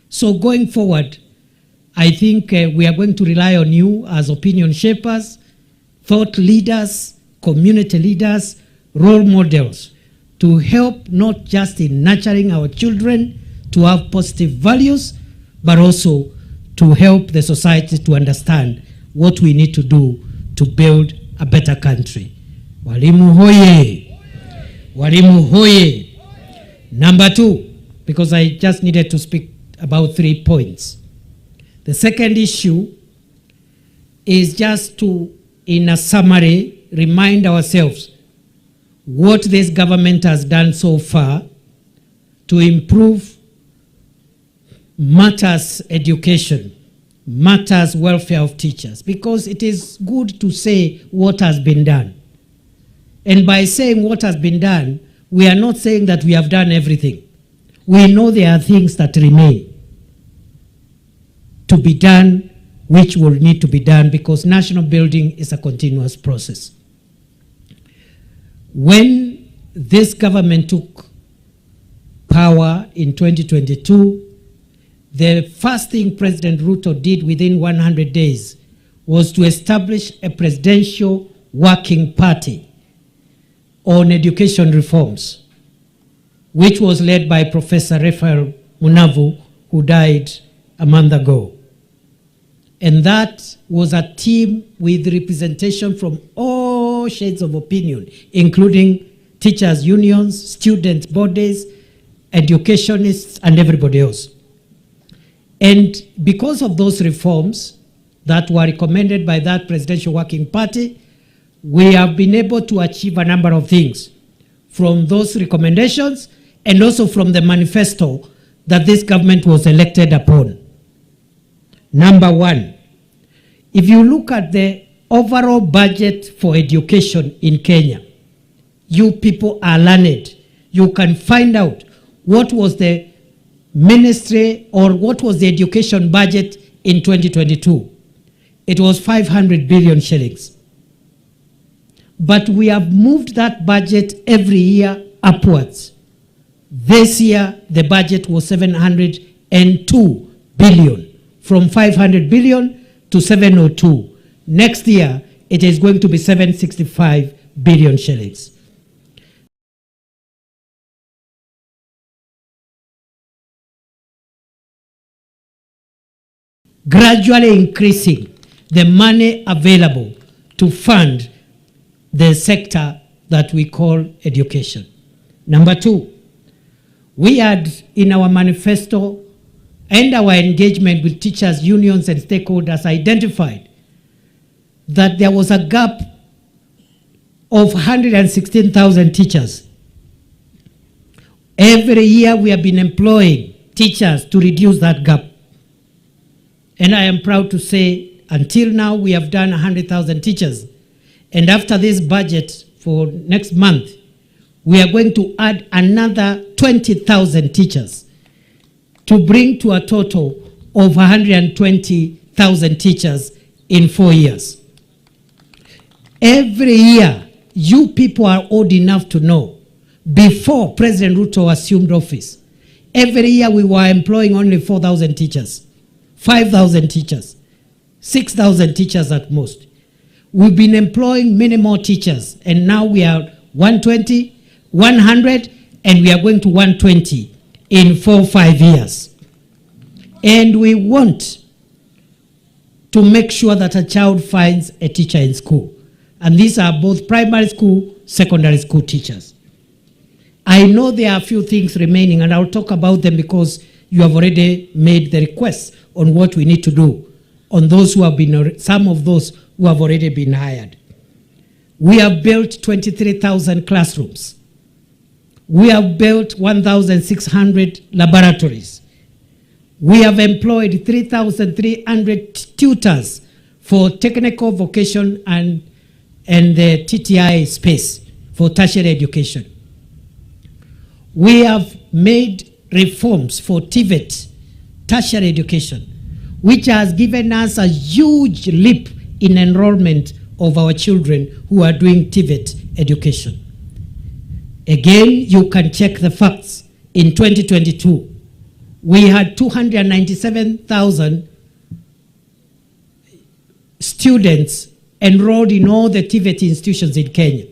So going forward, I think we are going to rely on you as opinion shapers, thought leaders, community leaders, role models to help not just in nurturing our children to have positive values, but also to help the society to understand what we need to do to build a better country. Walimu hoye! Walimu hoye! Number 2, because I just needed to speak about 3 points. The second issue is just to, in a summary, remind ourselves what this government has done so far to improve matters education, matters welfare of teachers, because it is good to say what has been done. And by saying what has been done, we are not saying that we have done everything. We know there are things that remain to be done, which will need to be done, because national building is a continuous process. When this government took power in 2022, the first thing President Ruto did within 100 days was to establish a presidential working party on education reforms, which was led by Professor Raphael Munavu, who died a month ago. And that was a team with representation from all shades of opinion, including teachers' unions, student bodies, educationists, and everybody else. And because of those reforms that were recommended by that presidential working party, we have been able to achieve a number of things from those recommendations and also from the manifesto that this government was elected upon. Number 1, if you look at the overall budget for education in Kenya, you people are learned. You can find out what was the ministry or what was the education budget in 2022. It was 500 billion shillings. But we have moved that budget every year upwards. This year, the budget was 702 billion, from 500 billion to 702. Next year, it is going to be 765 billion shillings. Gradually increasing the money available to fund the sector that we call education. Number 2, we had in our manifesto and our engagement with teachers, unions, and stakeholders identified that there was a gap of 116,000 teachers. Every year we have been employing teachers to reduce that gap. And I am proud to say, until now, we have done 100,000 teachers. And after this budget for next month, we are going to add another 20,000 teachers to bring to a total of 120,000 teachers in 4 years. Every year, you people are old enough to know, before President Ruto assumed office, every year we were employing only 4,000 teachers, 5,000 teachers, 6,000 teachers at most. We've been employing many more teachers, and now we are 120, 100, and we are going to 120 in 4 or 5 years. And we want to make sure that a child finds a teacher in school. And these are both primary school, secondary school teachers. I know there are a few things remaining, and I'll talk about them because you have already made the requests on what we need to do on those who have been, some of those who have already been hired. We have built 23,000 classrooms. We have built 1,600 laboratories. We have employed 3,300 tutors for technical vocation and the TTI space for tertiary education. We have made reforms for TVET, tertiary education, which has given us a huge leap in enrollment of our children who are doing TVET education. Again, you can check the facts. In 2022, we had 297,000 students enrolled in all the TVET institutions in Kenya.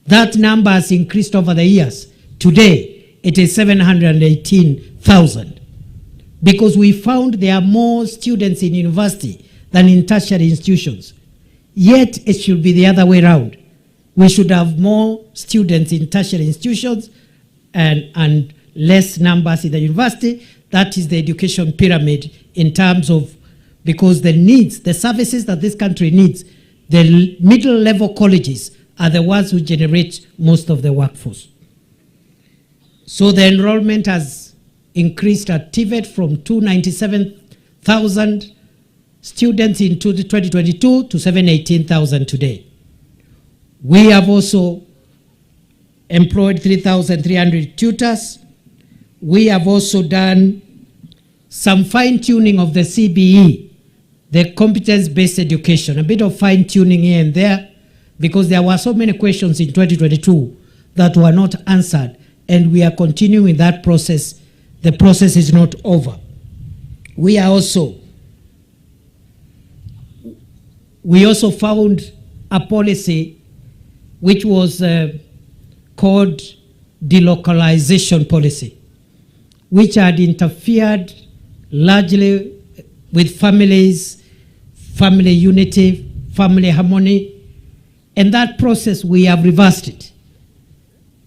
That number has increased over the years. Today, it is 718,000 because we found there are more students in university than in tertiary institutions. Yet, it should be the other way around. We should have more students in tertiary institutions and less numbers in the university. That is the education pyramid in terms of, because the needs, the services that this country needs, the middle level colleges are the ones who generate most of the workforce. So the enrollment has increased at TVET from 297,000 students in 2022 to 718,000 today. We have also employed 3,300 tutors. We have also done some fine-tuning of the CBE, the competence-based education, a bit of fine-tuning here and there, because there were so many questions in 2022 that were not answered, and we are continuing that process. The process is not over. We also found a policy which was called delocalization policy, which had interfered largely with families, family unity, family harmony, and that process we have reversed it.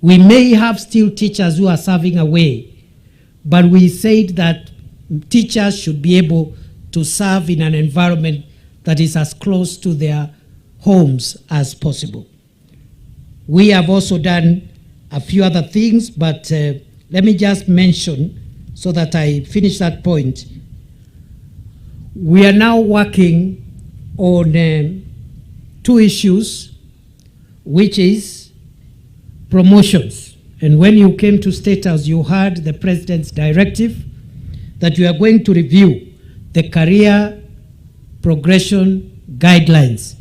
We may have still teachers who are serving away, but we said that teachers should be able to serve in an environment that is as close to their homes as possible. We have also done a few other things, but let me just mention so that I finish that point. We are now working on 2 issues, which is promotions. And when you came to State House, you heard the President's directive that we are going to review the career progression guidelines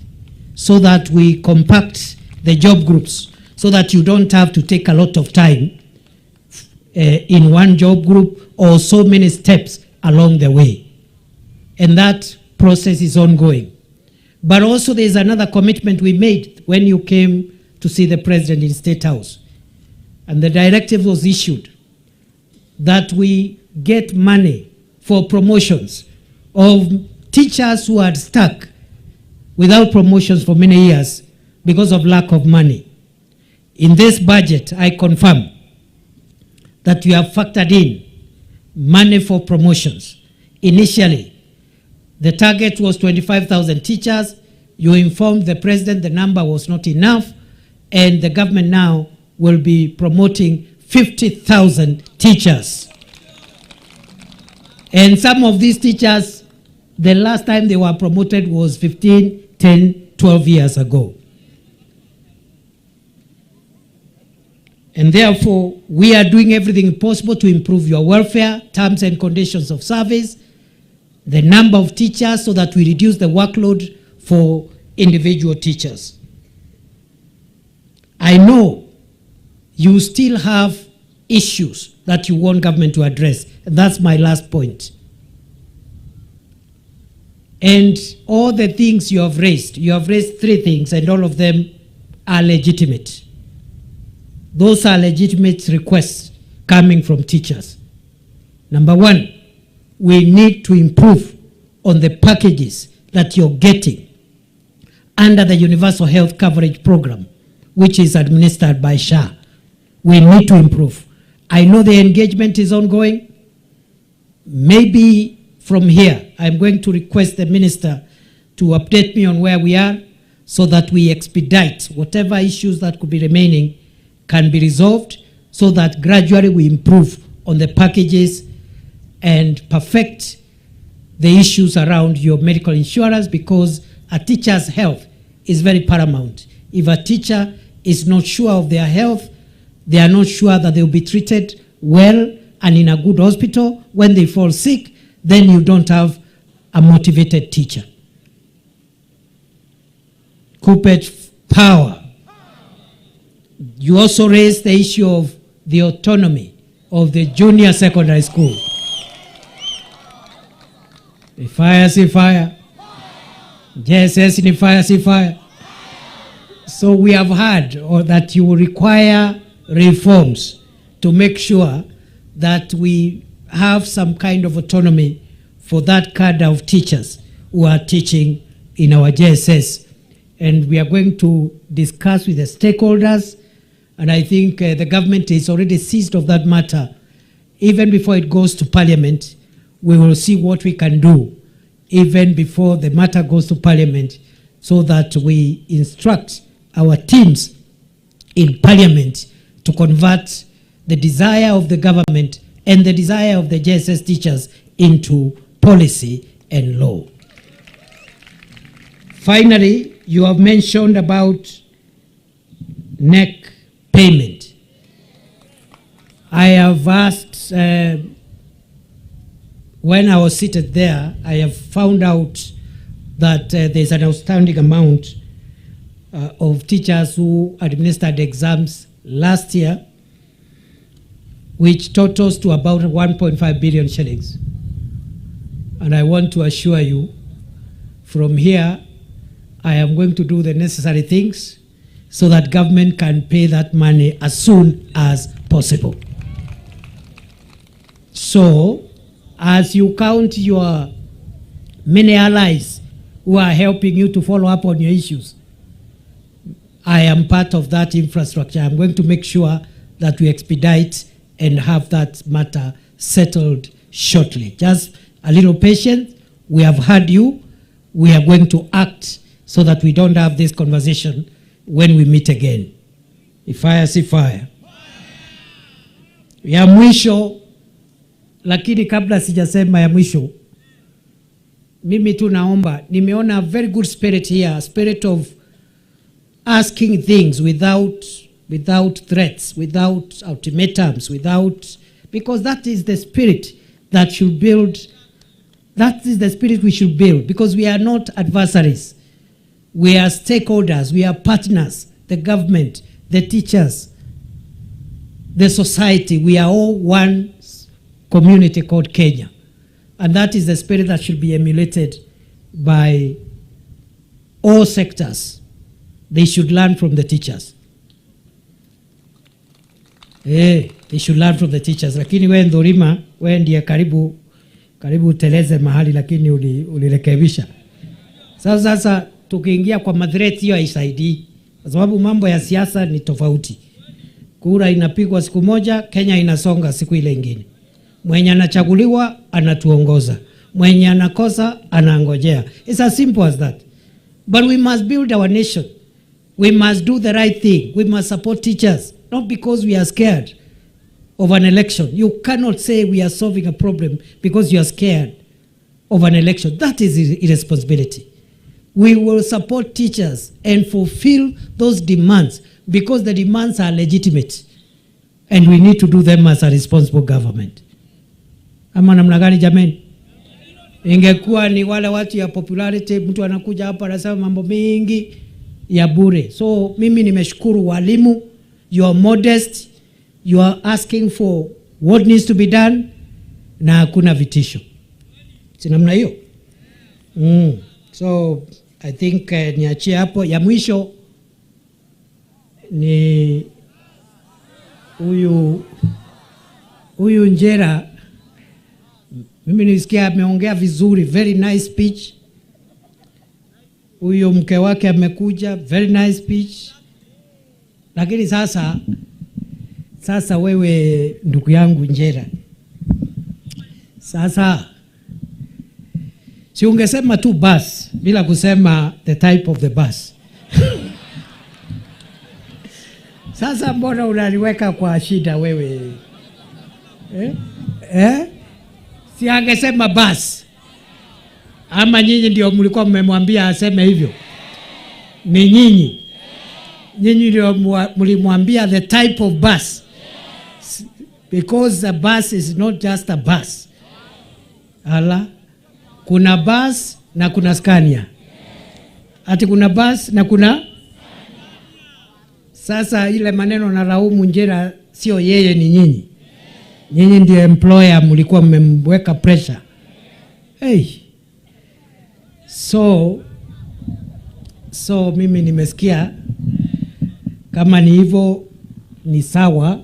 so that we compact the job groups so that you don't have to take a lot of time in one job group or so many steps along the way. And that process is ongoing. But also there's another commitment we made when you came to see the President in State House. And the directive was issued that we get money for promotions of teachers who had stuck without promotions for many years because of lack of money. In this budget, I confirm that we have factored in money for promotions. Initially, the target was 25,000 teachers. You informed the President the number was not enough, and the government now will be promoting 50,000 teachers. And some of these teachers, the last time they were promoted was 15, 10, 12 years ago. And therefore, we are doing everything possible to improve your welfare, terms and conditions of service, the number of teachers so that we reduce the workload for individual teachers. I know you still have issues that you want government to address. And that's my last point. And all the things you have raised 3 things, and all of them are legitimate. Those are legitimate requests coming from teachers. Number one, we need to improve on the packages that you're getting under the Universal Health Coverage Program, which is administered by SHA. We need to improve. I know the engagement is ongoing. Maybe from here, I'm going to request the minister to update me on where we are so that we expedite whatever issues that could be remaining can be resolved so that gradually we improve on the packages and perfect the issues around your medical insurance, because a teacher's health is very paramount. If a teacher is not sure of their health, they are not sure that they will be treated well and in a good hospital. When they fall sick, then you don't have a motivated teacher. Kuppet power. You also raised the issue of the autonomy of the junior secondary school. The fire, see fire. JSS in fire, see fire. So we have heard that you will require reforms to make sure that we have some kind of autonomy for that cadre of teachers who are teaching in our JSS. And we are going to discuss with the stakeholders, and I think the government is already seized of that matter. Even before it goes to Parliament, we will see what we can do even before the matter goes to Parliament, so that we instruct our teams in Parliament to convert the desire of the government and the desire of the JSS teachers into policy and law. Finally, you have mentioned about NEC payment. I have asked, when I was seated there, I have found out that there's an outstanding amount of teachers who administered exams last year, which totals to about 1.5 billion shillings. And I want to assure you, from here, I am going to do the necessary things so that government can pay that money as soon as possible. So, as you count your many allies who are helping you to follow up on your issues, I am part of that infrastructure. I'm going to make sure that we expedite and have that matter settled shortly. Just a little patience. We have heard you. We are going to act so that we don't have this conversation when we meet again. If fire, see fire. Ya mwisho, lakini kabla sijasema ya mwisho, mimi tu naomba, nimeona a very good spirit here, a spirit of asking things without threats, without ultimatums, because that is the spirit that should build, that is the spirit we should build, because we are not adversaries. We are stakeholders, we are partners, the government, the teachers, the society. We are all one community called Kenya. And that is the spirit that should be emulated by all sectors. They should learn from the teachers. They should learn from the teachers. Lakini we Ndurima, we ndiye karibu teleze mahali, lakini ulirekebisha. Sasa tukiingia kwa madhireti hiyo haisaidii, kwa sababu mambo ya siasa ni tofauti. Kura inapigwa siku moja, Kenya inasonga siku ile ingine. Mwenye anachaguliwa anatuongoza, mwenye anakosa anangojea. It's as simple as that. But we must build our nation. We must do the right thing. We must support teachers, not because we are scared of an election. You cannot say we are solving a problem because you are scared of an election. That is irresponsibility. We will support teachers and fulfill those demands because the demands are legitimate, and we need to do them as a responsible government. Ama namna gani jameni? Ingekuwa ni wale watu ya popularity, mtu anakuja hapa anasema mambo mengi ya bure. So mimi nimeshukuru walimu, you are modest, you are asking for what needs to be done, na hakuna vitisho. Si namna hiyo? So I think niachie hapo. Ya mwisho ni huyu Njera, mimi nisikia ameongea vizuri, very nice speech. Huyo mke wake amekuja, very nice speech. Lakini sasa wewe ndugu yangu Njera, sasa si ungesema tu bus bila kusema the type of the bus. Sasa mbona unaniweka kwa shida wewe? Si angesema bus. Ama nyinyi ndio mlikuwa mmemwambia aseme hivyo? Ni nyinyi. Nyinyi ndio mlimwambia the type of bus. Because the bus is not just a bus. Ala, kuna bus na kuna Scania. Ati kuna bus na kuna. Sasa ile maneno na laumu Njera sio yeye, ni nyinyi. Nyinyi ndio employer, mlikuwa mmemweka pressure. Hey. So mimi nimesikia kama ni hivyo ni sawa,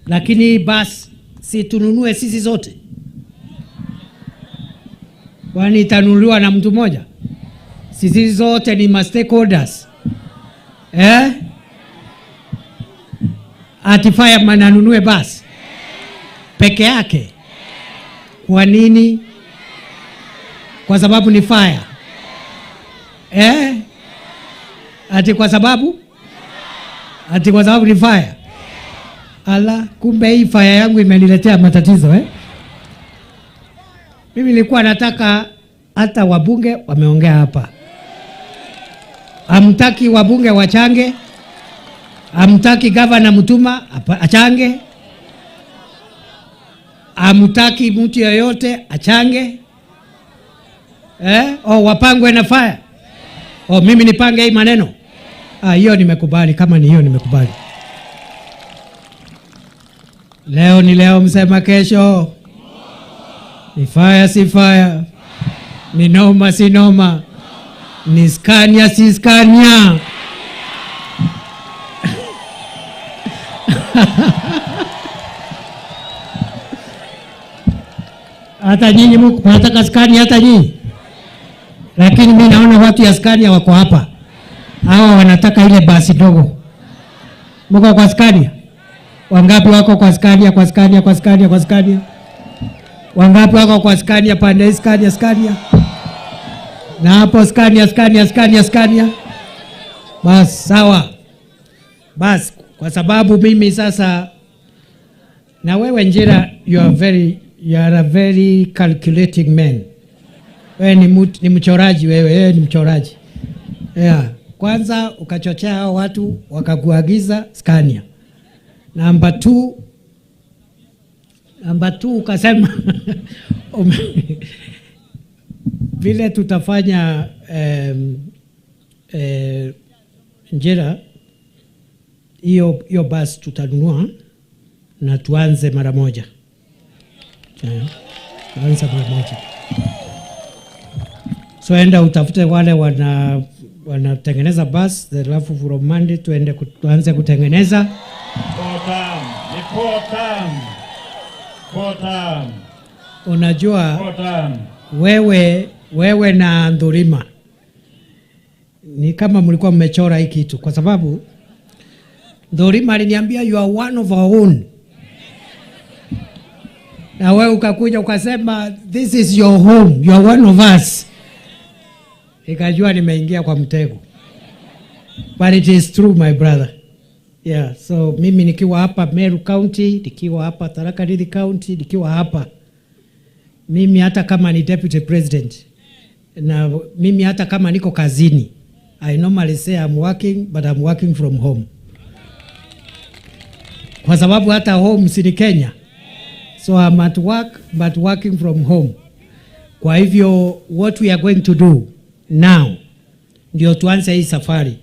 lakini basi si tununue sisi zote. Kwani itanunuliwa na mtu mmoja? Sisi zote ni stakeholders. Ati fireman anunue basi peke yake? Kwa nini? Kwa sababu ni fire. Ati kwa sababu ni fire. Ala, kumbe hii fire yangu imeniletea matatizo. Mimi nilikuwa nataka hata wabunge wameongea hapa. Hamtaki wabunge wachange? Hamtaki gavana Mutuma achange? Hamtaki mtu yoyote achange? Wapangwe na fire? Mimi nipange hii maneno? Hiyo nimekubali, kama ni hiyo nimekubali. Leo ni leo, msema kesho. Ni fire si fire. Ni noma si noma. Ni Scania si Scania. Hata nyinyi mnataka Scania hata nyinyi? Lakini mimi naona watu ya Scania wako hapa. Hawa wanataka ile basi dogo. Mko kwa Scania? Wangapi wako kwa Scania, kwa Scania, kwa Scania, kwa Scania? Wangapi wako kwa Scania pande Scania? Na hapo Scania. Bas, sawa. Bas, kwa sababu mimi sasa, na wewe Njera, you are a very calculating man. Wewe ni mchoraji wewe, ni mchoraji. Kwanza ukachochea hao watu wakakuagiza Scania. Number 2 ukasema vile tutafanya Njera, hiyo basi tutanunua na tuanze mara moja. So enda utafute wale wanatengeneza bus, alafu from Monday tuanze kutengeneza. Unajua wewe na Ndurima ni kama mlikuwa mmechora hii kitu, kwa sababu Ndurima aliniambia you are one of our own. Na wewe ukakuja ukasema this is your home, you are one of us. Nikajua nimeingia kwa mtego. But it is true, my brother. Yeah, so mimi nikiwa hapa Meru County, nikiwa hapa Tharaka Nithi County, nikiwa hapa, mimi hata kama ni deputy president, na mimi hata kama niko kazini, I normally say I'm working, but I'm working from home. Kwa sababu hata home si ni Kenya. So I'm at work, but working from home. Kwa hivyo, what we are going to do now, ndio tuanze hii safari.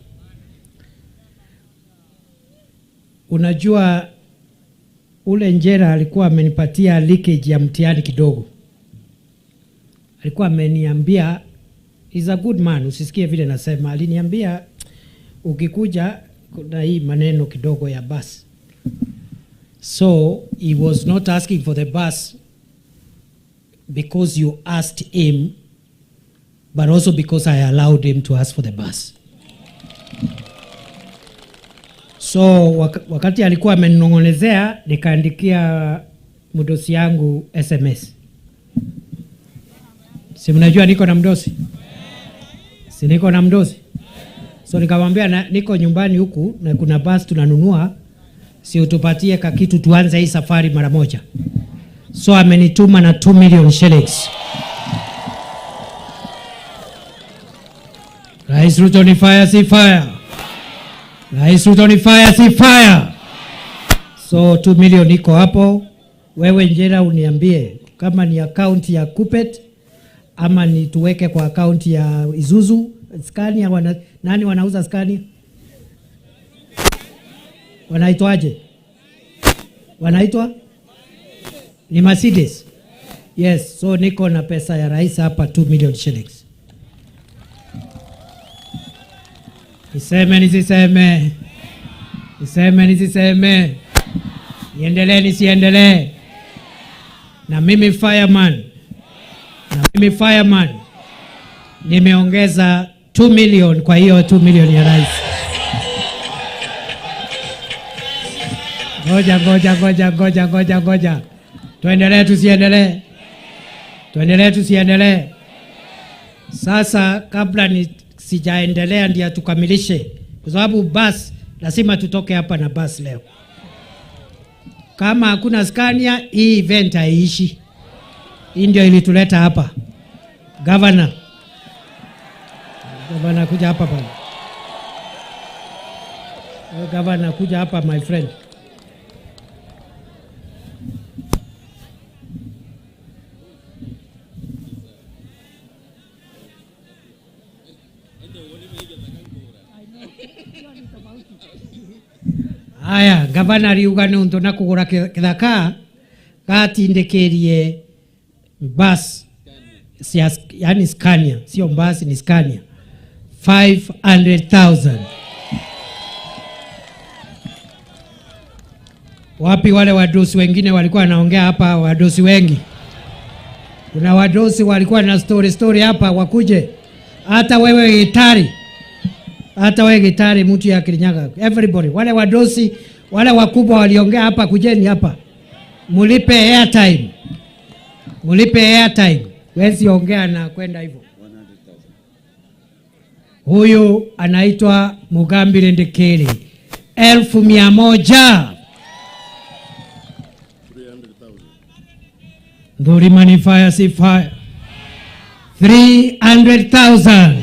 Unajua, ule Njera alikuwa amenipatia leakage ya mtihani kidogo. Alikuwa ameniambia, he's a good man, usisikie vile nasema. Aliniambia, ukikuja kuna hii maneno kidogo ya basi. So he was not asking for the bus because you asked him, but also because I allowed him to ask for the bus. So wakati alikuwa amenong'onezea, nikaandikia mdosi yangu SMS. Si mnajua niko na mdosi? Si niko na mdosi? So nikamwambia niko nyumbani huku na kuna bus tunanunua, si utupatie kakitu tuanze hii safari mara moja. So amenituma na 2 million shillings. Rais Ruto ni fire si fire. Rais Ruto ni fire si fire. So 2 million iko hapo. Wewe Njera uniambie kama ni account ya Kupet ama ni tuweke kwa account ya Isuzu. Scania nani wanauza Scania? Wanaitwaje? Wanaitwa? Ni Mercedes. Yes, so niko na pesa ya rais hapa 2 million shillings. Niseme nisiseme. Niseme nisiseme. Niendelee nisiendelee. Na mimi fireman. Nimeongeza 2 million kwa hiyo 2 million ya rais. Ngoja. Tuendelee tusiendelee. Sasa kabla sijaendelea ndio tukamilishe. Kwa sababu bus lazima tutoke hapa na bus leo. Kama hakuna Scania, hii event haiishi. Hii ndio ilituleta hapa. Governor kuja hapa bwana. Governor kuja hapa my friend. Aya, Governor riuga ni untu na kugura kithaka gatindikirie bus yani Scania, sio bus ni Scania. 500,000. Wapi wale wadosi wengine walikuwa wanaongea hapa, wadosi wengi? Kuna wadosi walikuwa na story hapa, wakuje. Hata wewe gitari mtu ya Kirinyaga. Everybody, wale wadosi, wale wakubwa waliongea hapa, kujeni hapa. Mulipe airtime. Wezi ongea na kwenda hivyo. Huyu anaitwa Mugambire Ndekere. 100,000. Ndurima ni fire si fire. 300,000.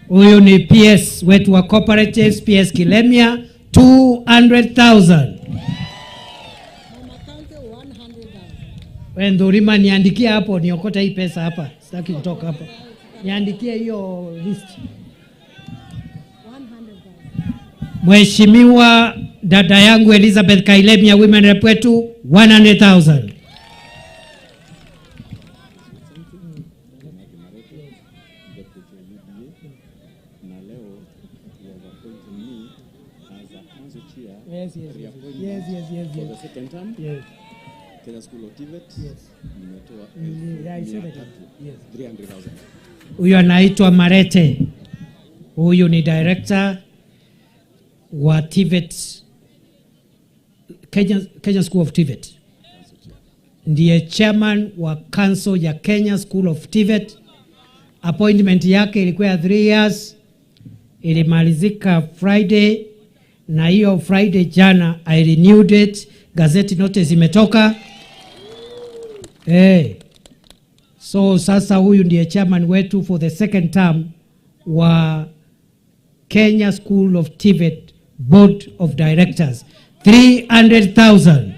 Huyu ni PS wetu wa cooperatives, PS Kilemia. 200,000. Ndurima niandikie hapo, niokote hii pesa hapa. Sitaki kutoka hapa. Niandikie hiyo list. 100,000. Mheshimiwa dada yangu Elizabeth Kailemia, women rep wetu, 100,000. Yes. For the second term? Yes. Kenya School of TVET? Yes. Yes. 300,000. Huyu anaitwa Marete. Huyu ni director wa TVET, Kenya School of TVET. Ndiye chairman wa council ya Kenya School of TVET. Appointment yake ilikuwa ya 3 years. Ilimalizika Friday. Na hiyo Friday jana I renewed it. Gazeti notice imetoka. So sasa huyu ndiye chairman wetu for the second term wa Kenya School of TVET Board of Directors. 300,000.